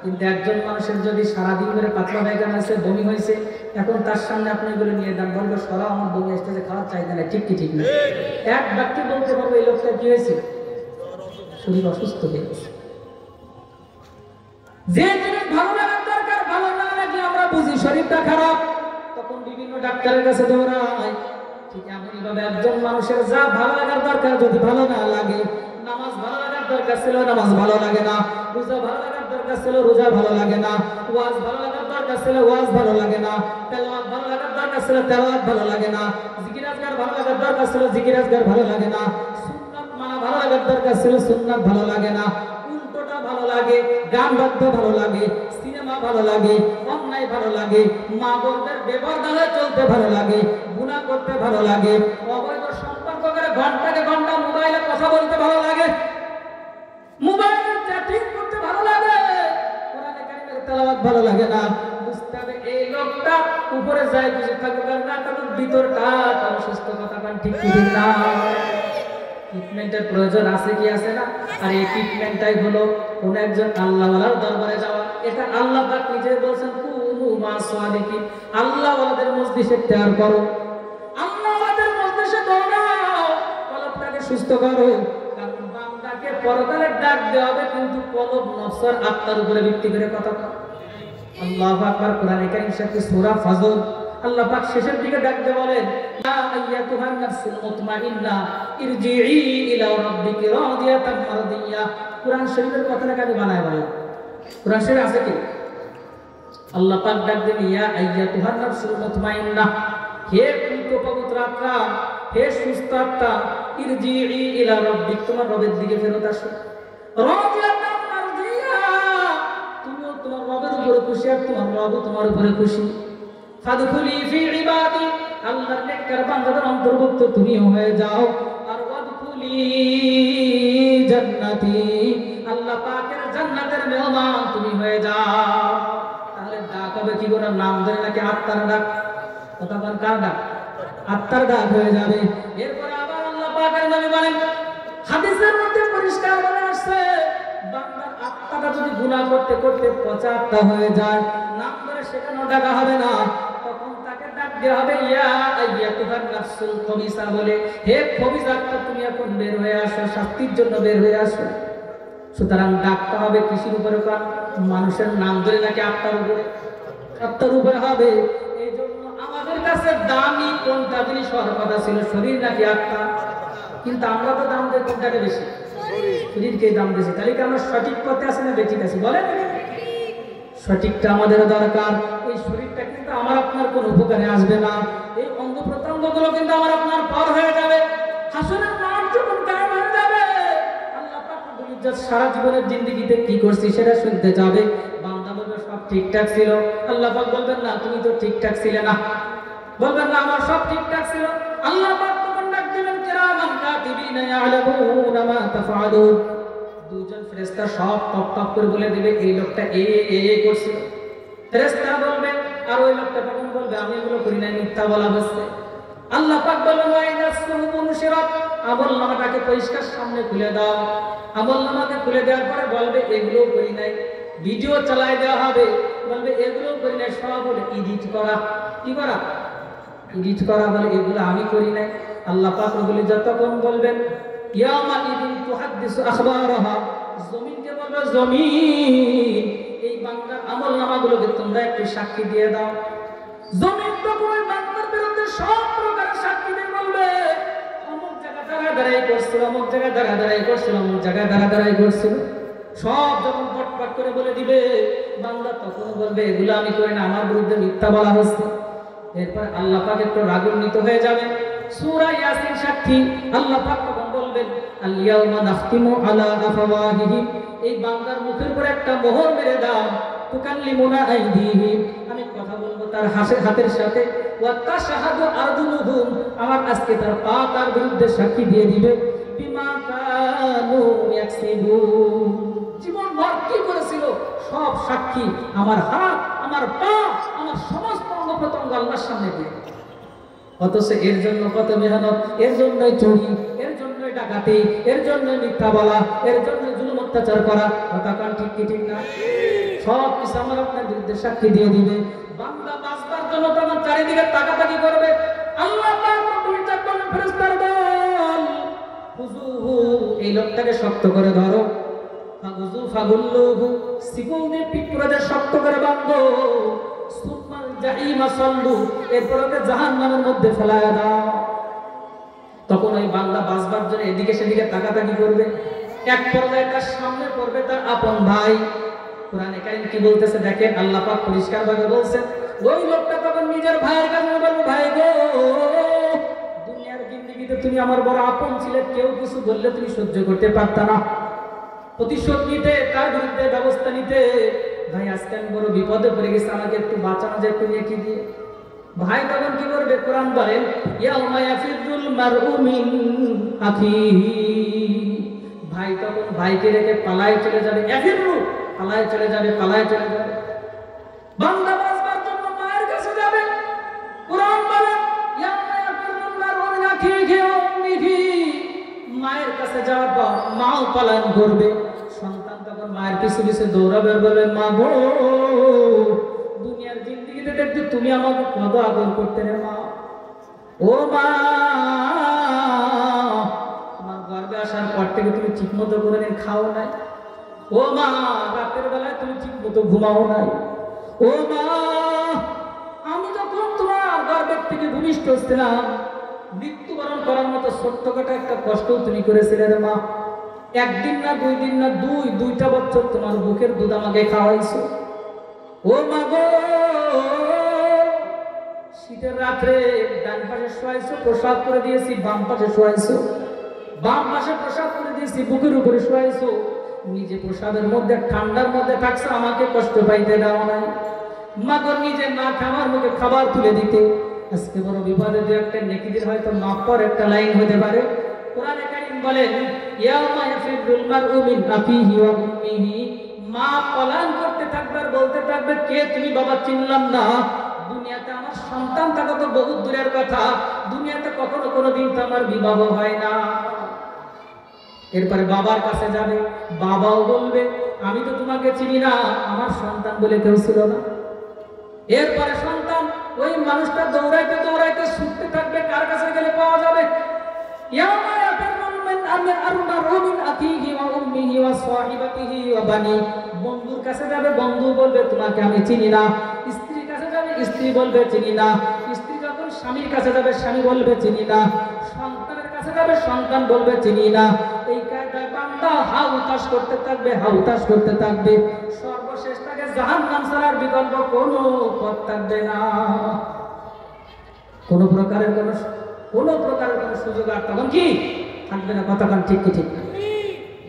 Speaker 1: কিন্তু একজন মানুষের যদি সারাদিন ধরে পাতলা পায়খানা আছে, বমি হয়েছে, এখন তার সামনে আপনি এগুলো নিয়ে দেন, বলবো সরা আমার বমি আসতেছে, খাওয়ার চাহিদা নেই। ঠিক কি ঠিক না? এক ব্যক্তি বলতে পারবো এই লোকটা কি হয়েছে? শরীর অসুস্থ হয়ে গেছে। যে জিনিস ভালো লাগার দরকার, ভালো না লাগলে আমরা বুঝি শরীরটা খারাপ, তখন বিভিন্ন ডাক্তারের কাছে দৌড়াই। ঠিক এমনই ভাবে একজন মানুষের যা ভালো লাগার দরকার যদি ভালো না লাগে, নামাজ ভালো লাগার দরকার ছিল, নামাজ ভালো লাগে না, রোজা ভালো লাগার দরকার ছিল, রোজা ভালো লাগে না, ওয়াজ ভালো লাগার দরকার ছিল, ওয়াজ ভালো লাগে না, তেলাওয়াত ভালো লাগার দরকার ছিল, তেলাওয়াত ভালো লাগে না, জিকির আজকার ভালো লাগার দরকার ছিল, জিকির আজকার ভালো লাগে না, সুন্নাত মানা ভালো লাগার দরকার ছিল, সুন্নাত ভালো লাগে না, উল্টোটা ভালো লাগে, গান বাদ্য ভালো লাগে, সিনেমা ভালো লাগে, অন্যায় ভালো লাগে, মা বোনদের বেপরদা চলতে ভালো লাগে, গুনাহ করতে ভালো লাগে, অবৈধ সম্পর্ক করে ঘন্টাকে ঘন্টা মোবাইলে কথা বলতে ভালো লাগে, মোবাইলে চ্যাটিং করতে ভালো লাগে, কোরআনে কারিমের তেলাওয়াত ভালো লাগে না। বুঝতে হবে এই লোকটা উপরে যায় কিছু থাকুক আর না থাকুক, ভিতরটা তার সুস্থ। কথা কান ঠিক ঠিক না? ট্রিটমেন্টের প্রয়োজন আছে কি আছে না? আর এই ট্রিটমেন্টটাই হলো কোন একজন আল্লাহওয়ালার দরবারে যাওয়া। এটা আল্লাহ পাক নিজে বলেছেন, কুনু মা সাদিকিন, আল্লাহওয়ালাদের মজলিসে ইখতিয়ার করো। আল্লাহওয়ালাদের মজলিসে করো সুস্থ করো। কারণ বান্দাকে পরকালে ডাক দেওয়া হবে, কিন্তু কলব নফসের আত্মার উপরে ভিত্তি করে কথা বলা। আল্লাহু আকবার। কোরআনে কারীম সাথে সূরা ফাজর আল্লাহ পাক শেষের দিকে ডাক দিয়ে বলেন, ইয়া আইয়াতুহান নাফসুল মুতমাইন্না ইরজিই ইলা রাব্বিকি রাদিয়াতান মারদিয়া। কোরআন শরীফের কথাটাকে আমি বানায় বললাম, কোরআন শরীফে আছে কি? আল্লাহ পাক ডাক দেন, ইয়া আইয়াতুহান নাফসুল মুতমাইন্না, হে পবিত্র আত্মা, হে সুস্থ আত্মা, ইরজিই ইলা রাব্বিক, তোমার রবের দিকে ফেরত আসো। রাদিয়াতান মারদিয়া, তুমি তোমার রবের উপরে খুশি আর তোমার রবও তোমার উপরে খুশি। ফাদখুলি ফি ইবাদি, আল্লাহর নেককার বান্দাদের অন্তর্ভুক্ত তুমিও হয়ে যাও। আর ওয়াদখুলি জান্নাতি, আল্লাহ পাকের জান্নাতের মেহমান তুমি হয়ে যাও। তাহলে ডাক হবে কি করে? নাম ধরে নাকি আত্মার ডাক? কথা বলেন, কার ডাক? আত্মার ডাক হয়ে যাবে। এরপরে আবার আল্লাহ পাকের নবী বলেন, হাদিসের মধ্যে পরিষ্কার বলে আসছে, বান্দার আত্মাটা যদি গুনাহ করতে করতে পচা আত্মা হয়ে যায়, নাম ধরে সেখানেও ডাকা হবে না, তখন তাকে ডাক দেওয়া হবে ইয়া আইয়াতুহান নাফসুল খবিসা বলে, হে খবিস আত্মা, তুমি এখন বের হয়ে আসো, শাস্তির জন্য বের হয়ে আসো। সুতরাং ডাকতে হবে কিসের উপরে? মানুষের নাম ধরে নাকি আত্মার উপরে? আত্মার উপরে হবে। এই জন্য আমাদের কাছে দামি কোনটা জিনিস হওয়ার কথা ছিল, শরীর নাকি আত্মা? কিন্তু আমরা তো দাম দেই কোনটাকে বেশি? শরীরকে দাম দিয়েছি। তাহলে কি আমরা সঠিক পথে আছি না বেঠিক আছি? বলেন, সঠিকটা আমাদের দরকার। এই শরীরটা কিন্তু আমার আপনার কোনো উপকারে আসবে না। এই অঙ্গ প্রত্যঙ্গগুলো কিন্তু আমার আপনার পার হয়ে যাবে। হাসরের মাঠ যখন কায়েম হয়ে যাবে, আল্লাহ পাক রব্বুল ইজ্জত সারা জীবনের জিন্দেগিতে কি করছি সেটা শুনতে যাবে। বান্দা বলবে সব ঠিকঠাক ছিল। আল্লাহ পাক বলবেন না, তুমি তো ঠিকঠাক ছিলে না। বলবেন না, আমার সব ঠিকঠাক ছিল। আল্লাহ পাক তখন ডাক দিবেন, কিরামান কাতিবিনা ইয়ালামুনা মা তাফআলুন। দুজন ফেরেশতা সব টপ টপ করে বলে দিবে, এই লোকটা এই করছিল। ফেরেশতা বলবে, আর ওই লোকটা তখন বলবে, আমি এগুলো করি নাই, মিথ্যা বলা বসছে। আল্লাহ পাক বলবেন, ওয়াইদা সুহুবুন শিরাত, আমলনামাটাকে পরিষ্কার সামনে খুলে দাও। আমলনামাকে খুলে দেওয়ার পরে বলবে, এগুলো করি নাই। ভিডিও চালায় দেওয়া হবে, বলবে এগুলো করি নাই। সব বলে এডিট করা। কি করা? এডিট করা। বলে এগুলো আমি করি নাই। আল্লাহ পাক রব্বুল ইজ্জত তখন বলবেন, ইয়ামা ইদিন তুহাদ্দিসু আখবারাহা, জমিনকে বলবে, জমিন এই বান্দার আমলনামাগুলোকে তোমরা একটু সাক্ষী দিয়ে দাও। জমিন তখন ওই বান্দার বিরুদ্ধে সব প্রকারের সাক্ষী দিয়ে বলবে, অমুক জায়গায় দাঁড়াই করছিল, অমুক জায়গায় দাঁড়াই করছিল, অমুক জায়গায় দাঁড়াই করছিল। সব যখন পটপট করে বলে দিবে, বান্দা তখন বলবে, এগুলো আমি করি না, আমার বিরুদ্ধে মিথ্যা বলা হচ্ছে। এরপর আল্লাহ পাক একটু রাগান্বিত হয়ে যাবে। সূরা ইয়াসিন সাক্ষী। আল্লাহ পাক তখন বলবেন, আল ইয়াউমা নাখতিমু আলা আফওয়াহিহিম, এই বান্দার মুখের উপরে একটা মোহর মেরে দাও। তুকাল্লিমুনা আইদিহিম, আমি কথা বলবো তার হাতের সাথে। ওয়া তাশহাদু আরজুলুহুম, আমার আজকে তার পা তার বিরুদ্ধে সাক্ষী দিয়ে দিবে। বিমা কানু ইয়াকসিবুন, জীবন ভর কি করেছিল সব সাক্ষী আমার হাত, আমার পা, আমার সমস্ত অঙ্গ প্রত্যঙ্গ আল্লাহর সামনে দিয়ে। অথচ এর জন্য কত মেহনত, এর জন্যই চুরি, এর জন্যই ডাকাতি, এর জন্যই মিথ্যা বলা, এর জন্য জুলুম অত্যাচার করা। কথা কান ঠিক কি ঠিক না? সব কিছু আমার আপনার বিরুদ্ধে সাক্ষী দিয়ে দিবে। বান্দা বাঁচবার জন্য তখন চারিদিকে তাকাতাকি করবে। আল্লাহ পাক রব্বুল ইজ্জত বলেন, ফেরেশতার দল, হুজুহু, এই লোকটাকে শক্ত করে ধরো। ফাগুজু ফাগুল্লুহু, সিকুল দিয়ে পিঁপড়াদের শক্ত করে বাঁধো। সুম্মাল জাহিমা সাল্লু, এরপর ওকে জাহান্নামের মধ্যে ফেলায়া দাও। তখন ওই বান্দা বাঁচবার জন্য এদিকে সেদিকে তাকাতাকি করবে। এক পর্যায়ে তার সামনে পড়বে তার আপন ভাই। কোরআনে কারীম কি বলতেছে দেখেন, আল্লাহ পাক পরিষ্কারভাবে বলছেন, ওই লোকটা তখন নিজের ভাইয়ের কাছে বলবে, ভাই গো, দুনিয়ার জিন্দেগিতে তুমি আমার বড় আপন ছিলে, কেউ কিছু বললে তুমি সহ্য করতে পারতা না, প্রতিশোধ নিতে, তার বিরুদ্ধে ব্যবস্থা নিতে। ভাই আজকে আমি বড় বিপদে পড়ে গেছি, আমাকে একটু বাঁচানো যায়, একটু নেকি দিয়ে। ভাই তখন কি করবে? কোরআন বলেন, ইয়াউমা ইয়াফিরুল মারউ মিন আখিহি, ভাই তখন ভাইকে রেখে পালায় চলে যাবে। ইয়াফিরু, পালায় চলে যাবে, পালায় চলে যাবে। বান্দা বাঁচবার জন্য মায়ের কাছে যাবে। কোরআন বলেন, ইয়াউমা ইয়াফিরুল মারউ মিন আখিহি ওয়া উম্মিহি, মায়ের কাছে যাওয়ার পর মাও পালায়ন করবে। সন্তান তখন মায়ের পিছু পিছু দৌড়াবে, বলবে, মা গো, দুনিয়ার জিন্দেগিতে দেখতে তুমি আমাকে কত আদর করতে রে মা। ও মা, তোমার থেকে তুমি ঠিক মতো করে খাও নাই, ও মা রাতের বেলায় তুমি ঠিক মতো ঘুমাও নাই, ও মা আমি যখন তোমার গর্ভের থেকে ভূমিষ্ঠ ছিলাম মৃত্যুবরণ করার মতো ছোট্টখাটো একটা কষ্ট তুমি করেছিলে রে মা। একদিন না 2 দিন না দুইটা বছর তোমার বুকের দুধ আমাকে খাওয়াইছো। ও মা গো শীতের রাত্রে ডান পাশে শোয়াইছো, প্রসাদ করে দিয়েছি, বাম পাশে শোয়াইছো, বাম পাশে প্রসাদ করে দিয়েছি, বুকের উপরে শোয়াইছো, নিজে প্রসাদের মধ্যে ঠান্ডার মধ্যে থাকছো, আমাকে কষ্ট পাইতে দাও নাই। মা গো নিজে না খাবার মুখে খাবার তুলে দিতে। আজকে বড় বিপদে দু একটা নেকিদের হয়তো মাফ পর একটা লাইন হতে পারে। কোরআনে কারীম বলেন ইয়াউমা ইয়াফিরুল মারউ মিন আখিহি ওয়া উম্মিহি, মা পলায়ন করতে থাকবে আর বলতে থাকবে কে তুমি বাবা চিনলাম না। দুনিয়াতে আমার সন্তান থাকা তো বহুত দূরের কথা, দুনিয়াতে কখনো কোনোদিন তো আমার বিবাহ হয় না। এরপরে বাবার কাছে যাবে, বাবাও বলবে আমি তো তোমাকে চিনি না, আমার সন্তান বলে কেউ ছিল না। এরপরে সন্তান ওই মানুষটা দৌড়াইতে দৌড়াইতে ছুটতে থাকবে, কার কাছে গেলে পাওয়া যাবে? বন্ধুর কাছে যাবে, বন্ধু বলবে তোমাকে আমি চিনি না। স্ত্রীর কাছে যাবে, স্ত্রী বলবে চিনি না। স্ত্রী যখন স্বামীর কাছে যাবে, স্বামী বলবে চিনি না। সন্তানের কাছে যাবে, সন্তান বলবে চিনি না। এই কায়দায় বান্দা হাউতাশ করতে থাকবে, হাউতাশ করতে থাকবে। সর্বশেষ তাকে জাহান্নাম ছাড়ার বিকল্প কোনো পথ থাকবে না, কোনো প্রকারের কোনো সুযোগ আর তখন কি থাকবে না। কতক্ষণ ঠিক কি ঠিক না?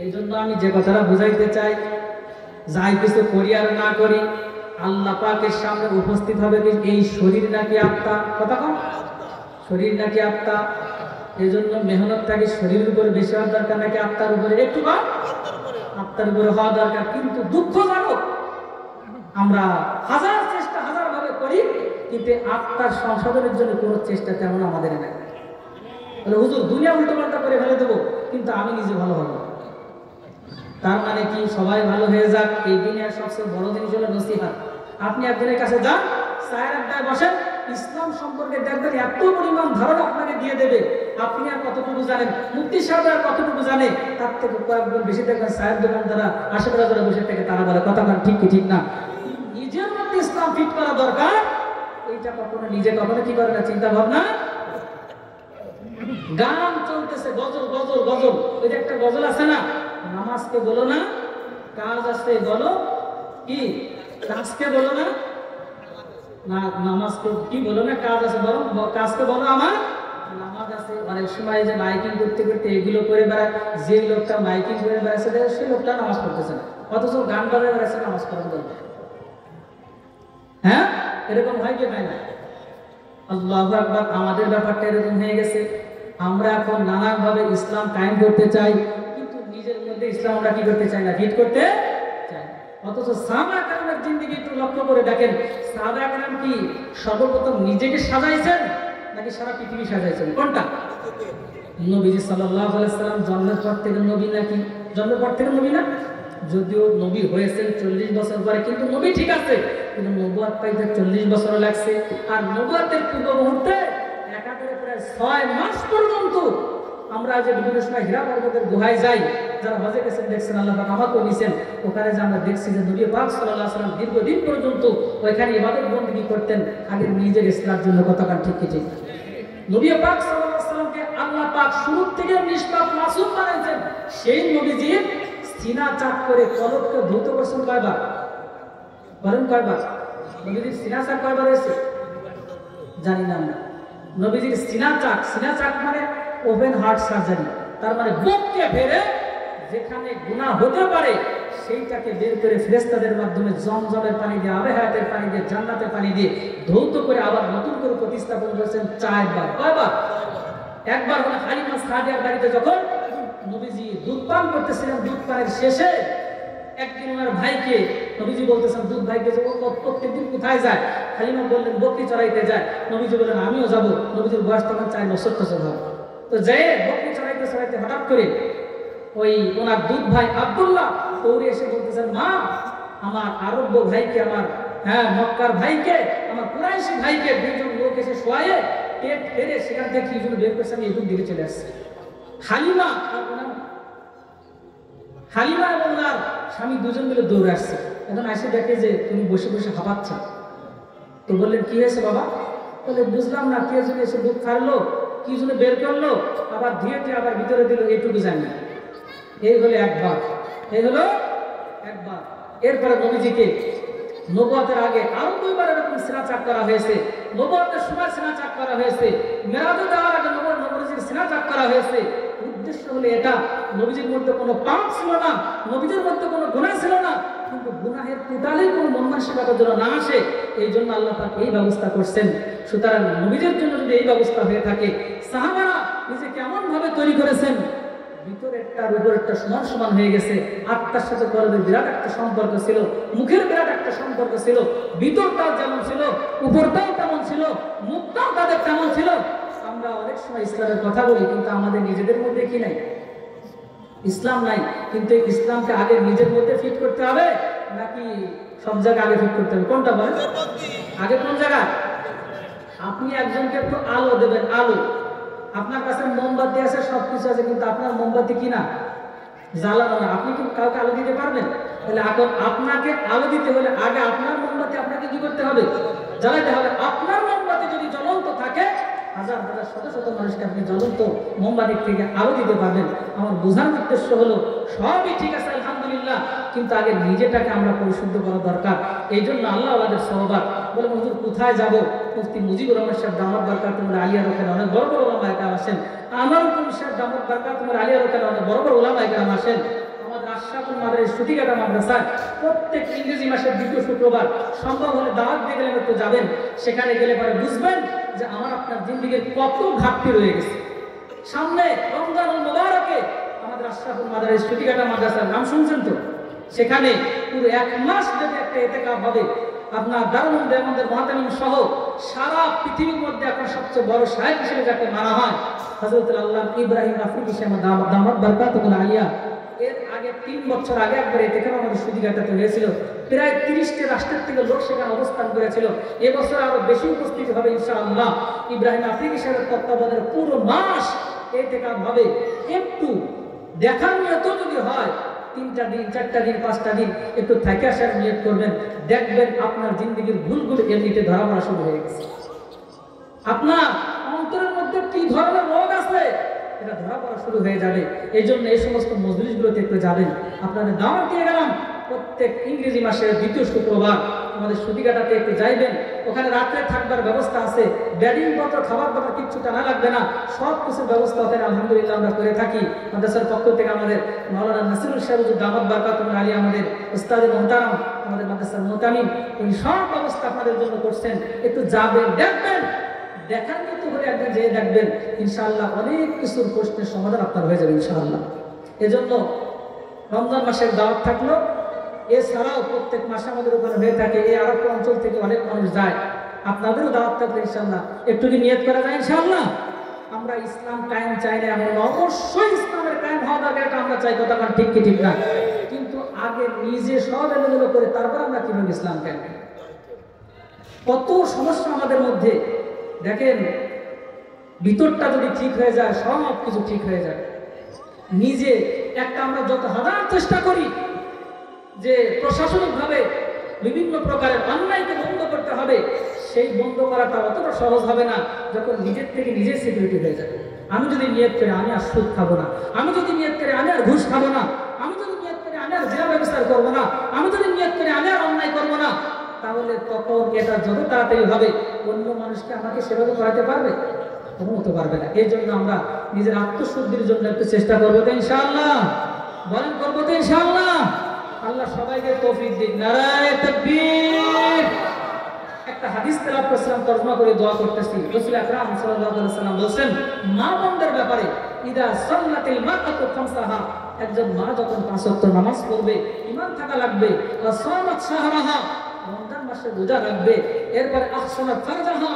Speaker 1: এই জন্য আমি যে কথাটা বুঝাইতে চাই, যাই কিছু করি আর না করি আল্লাহ পাকের সামনে উপস্থিত হবে এই শরীর নাকি আত্মা। কতক্ষণ শরীর নাকি আত্মা? এই জন্য মেহনতটাকে শরীরের উপরে বেশি হওয়ার দরকার নাকি আত্মার উপরে? একটু বা আত্মার উপরে হওয়া দরকার। কিন্তু দুঃখজনক আমরা হাজার চেষ্টা হাজার ভাবে করি, কিন্তু আত্মার সংশোধনের জন্য কোনো চেষ্টা তেমন আমাদের নাই। হুজুর দুনিয়া উল্টো পাল্টা করে ফেলে দেবো, কিন্তু আমি নিজে ভালো হবো। তার মানে কি সবাই ভালো হয়ে যাক? এই দুনিয়ার সবচেয়ে বড় জিনিস হলো নসিহত। আপনি একজনের কাছে যান, চায়ের আড্ডায় বসেন, ইসলাম সম্পর্কে দেখবেন এত পরিমাণ ধারণা আপনাকে দিয়ে দেবে। আপনি আর কতটুকু জানেন, মুফতি সাহেব আর কতটুকু জানে, তার থেকে কয়েকজন বেশি দেখবেন চায়ের দোকান যারা আশেপাশে যারা বসে থেকে তারা বলে কথা বলেন ঠিক কি ঠিক না। নিজের মধ্যে ইসলাম ফিট করা দরকার। এইটা কখনো নিজে কখনো কি করে না চিন্তা ভাবনা। গান চলতেছে, গজল গজল গজল। ওই যে একটা গজল আছে না, নামাজকে বলো না কাজ আছে বলো কি, কাজকে বলো না নামাজকে কি বলো না কাজ আছে বলো, কাজকে বলো আমার নামাজ আছে। অনেক সময় যে মাইকিং করতে করতে এগুলো করে বেড়ায়, যে লোকটা মাইকিং করে বেড়াচ্ছে সেই লোকটা নামাজ পড়তেছে না, অথচ গান বাজায় বেড়াচ্ছে নামাজ পড়ার জন্য। হ্যাঁ এরকম হয় কি হয় না? আল্লাহু আকবার। আমাদের ব্যাপারটা এরকম হয়ে গেছে। আমরা এখন নানাভাবে ইসলাম কায়েম করতে চাই, কিন্তু নিজের মধ্যে ইসলাম আমরা কি করতে চাই না, ফিট করতে চাই। অথচ সাহাবা কেরামের জিন্দেগি একটু লক্ষ্য করে দেখেন, সাহাবা কেরাম কি সর্বপ্রথম নিজেকে সাজাইছেন নাকি সারা পৃথিবী সাজাইছেন? কোনটা? নবীজি সাল্লাল্লাহু আলাইহি সাল্লাম জন্মের পর থেকে নবী নাকি? জন্মের পর থেকে নবী না, যদিও নবী হয়েছেন 40 বছর পরে, কিন্তু নবী ঠিক আছে, কিন্তু নবুয়ত পাইতে 40 বছর লাগছে। আর নবুয়তের পূর্ব মুহূর্তে একাধারে প্রায় 6 মাস পর্যন্ত আমরা যে বিভিন্ন সময় হীরা পর্বতের গুহায় যাই, যারা হজে গেছেন দেখছেন, আল্লাহ পাক আমাকেও নিছেন, ওখানে যে আমরা দেখছি যে নবী পাক সাল্লাল্লাহু আলাইহি ওয়াসাল্লাম দীর্ঘদিন পর্যন্ত ওইখানে ইবাদত বন্দেগী করতেন আগে নিজের ইসলামের জন্য। কতক্ষণ ঠিক কি ঠিক? নবী পাক সাল্লাল্লাহু আলাইহি ওয়াসাল্লামকে আল্লাহ পাক শুরু থেকে নিষ্পাপ মাসুম বানাইছেন। সেই নবীজির সিনা চাক করে কলবকে ধৌত করছেন কয়বার? বলেন কয়বার? নবীজির সিনা চাক কয়বার হয়েছে জানি না আমরা। নবীজির সিনা চাক মানে ওপেন হার্ট সার্জারি, তার মানে বুককে ফেরে যেখানে গুনাহ হতে পারে সেইটাকে বের করে ফেরেশতাদের মাধ্যমে জমজমের পানি দিয়ে, আবে হায়াতের পানি দিয়ে, জান্নাতের পানি দিয়ে ধৌত করে আবার নতুন করে প্রতিস্থাপন করেছেন 4 বার। কয়বার? একবার হলো হালিমা সাদিয়ার বাড়িতে যখন নবীজি দুধ পান করতেছিলেন, দুধ পানের শেষে একদিন ওনার ভাইকে নবীজি বলতেছেন, দুধ ভাইকে যে প্রত্যেকদিন কোথায় যায়? হালিমা বললেন বকরি চড়াইতে যায়। নবীজি বললেন আমিও যাবো। নবীজির বয়স তখন 4 বছর হবে। তো যে বকরি চড়াইতে চড়াইতে হঠাৎ করে ওই ওনার দুধ ভাই আব্দুল্লাহ দৌড়ে এসে বলতেছেন, মা আমার আরব্য ভাইকে, আমার মক্কার ভাইকে, আমার কুরাইশি ভাইকে 2জন লোক এসে শোয়ায়ে পেট ফেরে সেখান থেকে কি জন্য বের করছে, আমি এই দুধ দিকে চলে আসছি। হালিমা হালিমা এবং ওনার স্বামী দুজন মিলে দৌড়ে আসছে। এখন এসে দেখে যে তুমি বসে বসে হাঁপাচ্ছেন। তো বললেন কি হয়েছে বাবা? বলে বুঝলাম না, কে জন্য এসে দুধ খাড়লো, কি জন্য বের করলো, আবার ধীরে ধীরে আবার ভিতরে দিল, এইটুকু জানি। এই হলো একবার, এই হলো একবার। এরপরে নবীজিকে নবুয়তের আগে আরো 2 বার এরকম সিনা চাক করা হয়েছে। নবুয়তের সময় সিনা চাক করা হয়েছে, মেরাজে যাওয়ার আগে নবীজির সিনা চাক করা হয়েছে। উদ্দেশ্য হলো এটা, নবীজির মধ্যে কোনো পাপ ছিল না, নবীজির মধ্যে কোনো গুনাহ ছিল না, কিন্তু গুনাহের টোটালি কোনো মন মানসিকতার জন্য না আসে, এই জন্য আল্লাহ পাক এই ব্যবস্থা করছেন। সুতরাং নবীজির জন্য যদি এই ব্যবস্থা হয়ে থাকে, সাহাবারা নিজে কেমন ভাবে তৈরি করেছেন, ভিতরেরটার উপরেরটা সমান সমান হয়ে গেছে। আত্মার সাথে কলবের বিরাট একটা সম্পর্ক ছিল, মুখের বিরাট একটা সম্পর্ক ছিল, ভিতরটাও যেমন ছিল, উপরটাও তেমন ছিল, মুখটাও তাদের তেমন ছিল। আমরা অনেক সময় ইসলামের কথা বলি, কিন্তু আমাদের নিজেদের মধ্যে কি নাই? ইসলাম নাই। কিন্তু ইসলামকে আগে নিজের মধ্যে ফিট করতে হবে, নাকি সব জায়গায় আগে ফিট করতে হবে? কোনটা বলেন? আগে কোন জায়গায়? আপনি একজনকে একটু আলো দেবেন, আলো। আপনার কাছে মোমবাতি আছে, সবকিছু আছে, কিন্তু আপনার মোমবাতি কি না? জ্বালানো না। আপনি কি কাউকে আলো দিতে পারবেন? তাহলে এখন আপনাকে আলো দিতে হলে আগে আপনার মোমবাতি আপনাকে কি করতে হবে? জ্বালাতে হবে। আপনার মোমবাতি যদি জ্বলন্ত থাকে, হাজার হাজার শত শত মানুষকে আপনি জ্বলন্ত মোমবাতির থেকে আলো দিতে পারবেন। আমার বোঝার উদ্দেশ্য হলো সবই ঠিক আছে আলহামদুলিল্লাহ, কিন্তু আগে নিজেটাকে আমরা পরিশুদ্ধ করা দরকার। এই জন্য আল্লাহ আমাদের সহবাদ বলে, হুজুর কোথায় যাবো? মুফতি মুজিবুর রহমান সাহেব দামাত বারকাতুহুর আলিয়ার ওখানে অনেক বড় বড় ওলামায়ে কেরাম আসেন। আমারুল সাহেব দামাত বারকাতুহুর আলিয়ার ওখানে অনেক বড় বড় ওলামায়ে কেরাম আসেন। আমাদের আশরাফুল মাদ্রাসা সুতিঘাটা মাদ্রাসায় প্রত্যেক ইংরেজি মাসের 2য় শুক্রবার সম্ভব হলে দাওয়াত দিয়ে গেলে একটু যাবেন। সেখানে গেলে পরে বুঝবেন যে আমার আপনার জিন্দেগির কত ঘাটতি রয়ে গেছে। সামনে রমজানুল মুবারকে আমাদের আশরাফুল মাদ্রাসা সুতিঘাটা মাদ্রাসার নাম শুনছেন তো? সেখানে পুরো 1 মাস যদি একটা ইতিকাফ হবে, আপনার দারুল দেওবন্দের মুহাতামিম সহ সারা পৃথিবীর মধ্যে এখন সবচেয়ে বড় শায়েখ হিসেবে যাকে মানা হয়, হযরত আল্লামা ইব্রাহিম আফরিদি সাহেব দামাত বারকাতুহুল আলিয়া। এর আগে 3 বছর আগে একবার ইতিকাফ আমাদের সুতিঘাটাতে হয়েছিল। প্রায় 30টি রাষ্ট্রের থেকে লোক সেখানে অবস্থান করেছিল। এবছর আরো বেশি উপস্থিত হবে ইনশাআল্লাহ। ইব্রাহিম আফরিদি সাহেবের তত্ত্বাবধানে পুরো মাস ইতিকাফ হবে। একটু দেখার নিয়ত যদি হয়, 3টা দিন, 4টা দিন, 5টা দিন একটু থেকে আসার নিয়ত করবেন, দেখবেন আপনার জিন্দেগির ভুলগুলো এমনিতে ধরা পড়া শুরু হয়ে গেছে। আপনার অন্তরের মধ্যে কি ধরনের রোগ আছে এটা ধরা পড়া শুরু হয়ে যাবে। এই জন্য এই সমস্ত মজলিসগুলোতে একটু যাবেন। আপনাদের দাওয়াত দিয়ে গেলাম, প্রত্যেক ইংরেজি মাসের 2য় শুক্রবার আমাদের সুতিঘাটাতে একটু যাইবেন। ওখানে রাত্রে থাকবার ব্যবস্থা আছে, বেডিং পত্র, খাবার দাবার কিচ্ছু টানা লাগবে না, সব কিছুর ব্যবস্থা ওখানে আলহামদুলিল্লাহ আমরা করে থাকি। মাদ্রাসার পক্ষ থেকে আমাদের মাওলানা নাসিরুল সাহেব দামাত বারকাতুহুল আলিয়া, আমাদের উস্তাদে মুহতারাম, আমাদের মাদ্রাসার মুহতামিম, উনি সব ব্যবস্থা আপনাদের জন্য করছেন। একটু যাবেন, দেখবেন, দেখার মতো হলে একদিন যেয়ে দেখবেন ইনশাআল্লাহ অনেক কিছুর প্রশ্নের সমাধান আপনার হয়ে যাবে ইনশাআল্লাহ। এজন্য রমজান মাসের দাওয়াত থাকলো, এছাড়াও প্রত্যেক মাসে আমাদের ওখানে হয়ে থাকে। এই আরব অঞ্চল থেকে অনেক মানুষ যায়, আপনাদেরও দাওয়াত থাকলে ইনশাআল্লাহ একটু কি নিয়ত করা যায় ইনশাআল্লাহ। আমরা ইসলাম কায়েম চাই না এমন, অবশ্যই ইসলামের কায়েম হওয়া দরকার, এটা আমরা চাই, কথা কারণ ঠিক কি ঠিক না। কিন্তু আগে নিজে সব এলোমেলো করে তারপর আমরা কিভাবে ইসলাম কায়েম? কত সমস্যা আমাদের মধ্যে। দেখেন, ভিতরটা যদি ঠিক হয়ে যায় সব কিছু ঠিক হয়ে যায়। নিজে একটা আমরা যত হাজার চেষ্টা করি যে প্রশাসনিকভাবে বিভিন্ন প্রকারের অন্যায়কে বন্ধ করতে হবে, সেই বন্ধ করাটা অতটা সহজ হবে না যখন নিজের থেকে নিজের সিকিউরিটি হয়ে যাবে। আমি যদি নিয়ত করে আমি আর সুদ খাবো না, আমি যদি নিয়ত করে আমি আর ঘুষ খাবো না, আমি যদি নিয়ত করে আমি আর জেনা ব্যবস্থা করবো না, আমি যদি নিয়ত করে আমি আর অন্যায় করবো না, তাহলে তখন এটা যত তাড়াতাড়ি হবে অন্য মানুষকে আমাকে সেভাবে করাতে পারবে? কোনো হতে পারবে না। এই জন্য আমরা নিজের আত্মশুদ্ধির জন্য একটু চেষ্টা করবো তো ইনশাআল্লাহ। বলেন করবো তো ইনশাআল্লাহ। আল্লাহ সবাইকে তৌফিক দিক। নারায়ে তাকবীর। একটা হাদিস তেলাওয়াত করছিলাম, তরজমা করে দোয়া করতেছি। রাসূল আকরাম সাল্লাল্লাহু আলাইহি ওয়াসাল্লাম বলেন, মা বোনদের ব্যাপারে, ইদা সাল্লাতিল মারআতু খামসাহা, একজন মা যখন 5 ওয়াক্ত নামাজ পড়বে, ঈমান থাকা লাগবে, ওয়া সামাত শাহরাহা, রমজান মাসে রোজা রাখবে, এরপরে আহসানাত ফারজাহা,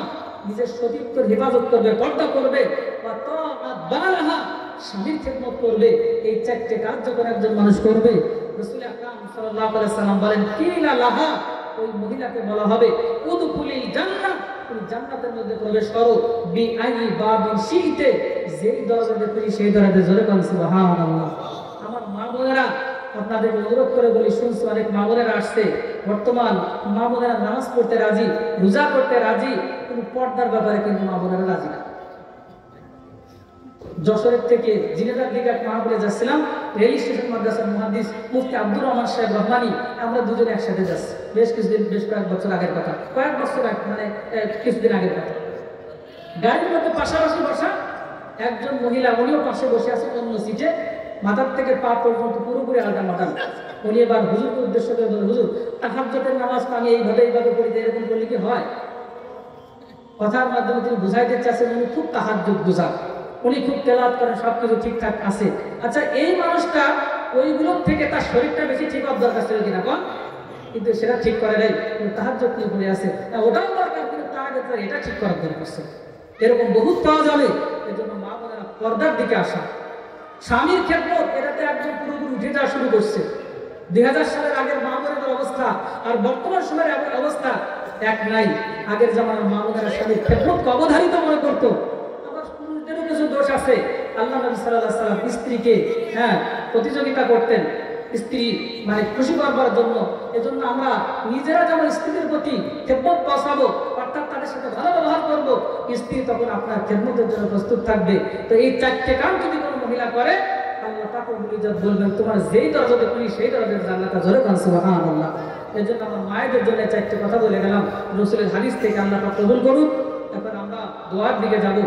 Speaker 1: নিজের সতীত্বের হেফাজত করবে, পর্দা করবে, ওয়া তাআত বালাহা, স্বামীর খেদমত করবে। এই 4টে কাজ যখন একজন মানুষ করবে, রাসূল আকরাম সাল্লাল্লাহু আলাইহি ওয়াসাল্লাম বলেন, কিলা লাহা, ওই মহিলাকে বলা হবে, উদখুলিল জান্নাহ, তুমি জান্নাতের মধ্যে প্রবেশ করো, বিআই বাবিন শিইতে, যেই দরজাতে খুশি সেই দরজাতে জোরে বলুন সুবহানাল্লাহ। আমার মা বোনেরা, আপনাদের অনুরোধ করে বলি, শুনছি অনেক মা বোনেরা আসছে, বর্তমান মা বোনেরা নামাজ পড়তে রাজি, রোজা করতে রাজি, কিন্তু পর্দার ব্যাপারে কিন্তু মা বোনেরা রাজি না। যশোরের থেকে জিনেদার দিকে এক মাহফিলে যাচ্ছিলাম, রেল স্টেশন মাদ্রাসার মুহাদ্দিস মুফতি আব্দুর রহমান সাহেব রহমানী, আমরা দুজনে একসাথে যাচ্ছি, বেশ কিছুদিন, বেশ কয়েক বছর আগের কথা, কয়েক বছর মানে কিছুদিন আগের কথা। গাড়ির মধ্যে পাশাপাশি বসা একজন মহিলা, উনিও পাশে বসে আছে অন্য সিটে, মাথার থেকে পা পর্যন্ত পুরোপুরি আলাদা মাথান। উনি এবার হুজুরকে উদ্দেশ্য করে বলেন, হুজুর তাহাজ্জুদের নামাজ আমি এইভাবে পড়ি, এরকম করলে কি হয়? কথার মাধ্যমে তিনি বুঝাইতে চাচ্ছেন উনি খুব তাহাজ্জুদ বুঝান, উনি খুব তেলাওয়াত করেন, সবকিছু ঠিকঠাক আছে। আচ্ছা, এই মানুষটা ওইগুলোর থেকে তার শরীরটা বেশি ঠিক হওয়ার দরকার ছিল কিনা কোন, কিন্তু সেটা ঠিক করে নাই, তাহাজ্জুদ নিয়ে পড়ে আছে। ওটাও দরকার, কিন্তু তার আগে এটা ঠিক করার দরকার ছিল। এরকম বহুত পাওয়া যাবে। এই জন্য মা বোনেরা পর্দার দিকে আসা, স্বামীর খেদমত, এটাতে একজন পুরোপুরি উঠে যাওয়া শুরু করছে। 2000 সালের আগের মা বোনেদের অবস্থা আর বর্তমান সময়ের অবস্থা এক নাই। আগের জামানার মা বোনেরা স্বামীর খেদমতকে অবধারিত মনে করতো। আবার পুরুষদেরও কিছু দোষ আছে। আল্লাহ নবী সাল্লাল্লাহু আলাইহি ওয়াসাল্লাম স্ত্রীকে প্রতিযোগিতা করতেন স্ত্রী মানে খুশি করবার জন্য। এজন্য আমরা নিজেরা যেমন স্ত্রীর প্রতি খেদমত পৌঁছাবো, অর্থাৎ তাদের সাথে ভালো ব্যবহার করবো, স্ত্রী তখন আপনার খেদমতের জন্য প্রস্তুত থাকবে। তো এই 4টে কাম যদি কোনো মহিলা করে, আল্লাহ তাকে বলবেন তোমার যেই দরজাতে তুমি সেই দরজাতে জান্নাত জোরে কান সুবহানাল্লাহ। এই জন্য আমার মায়েদের জন্য 4টে কথা বলে গেলাম রাসূলের হাদিস থেকে, আল্লাহ পাক কবুল করুন। এখন আমরা দোয়ার দিকে যাব।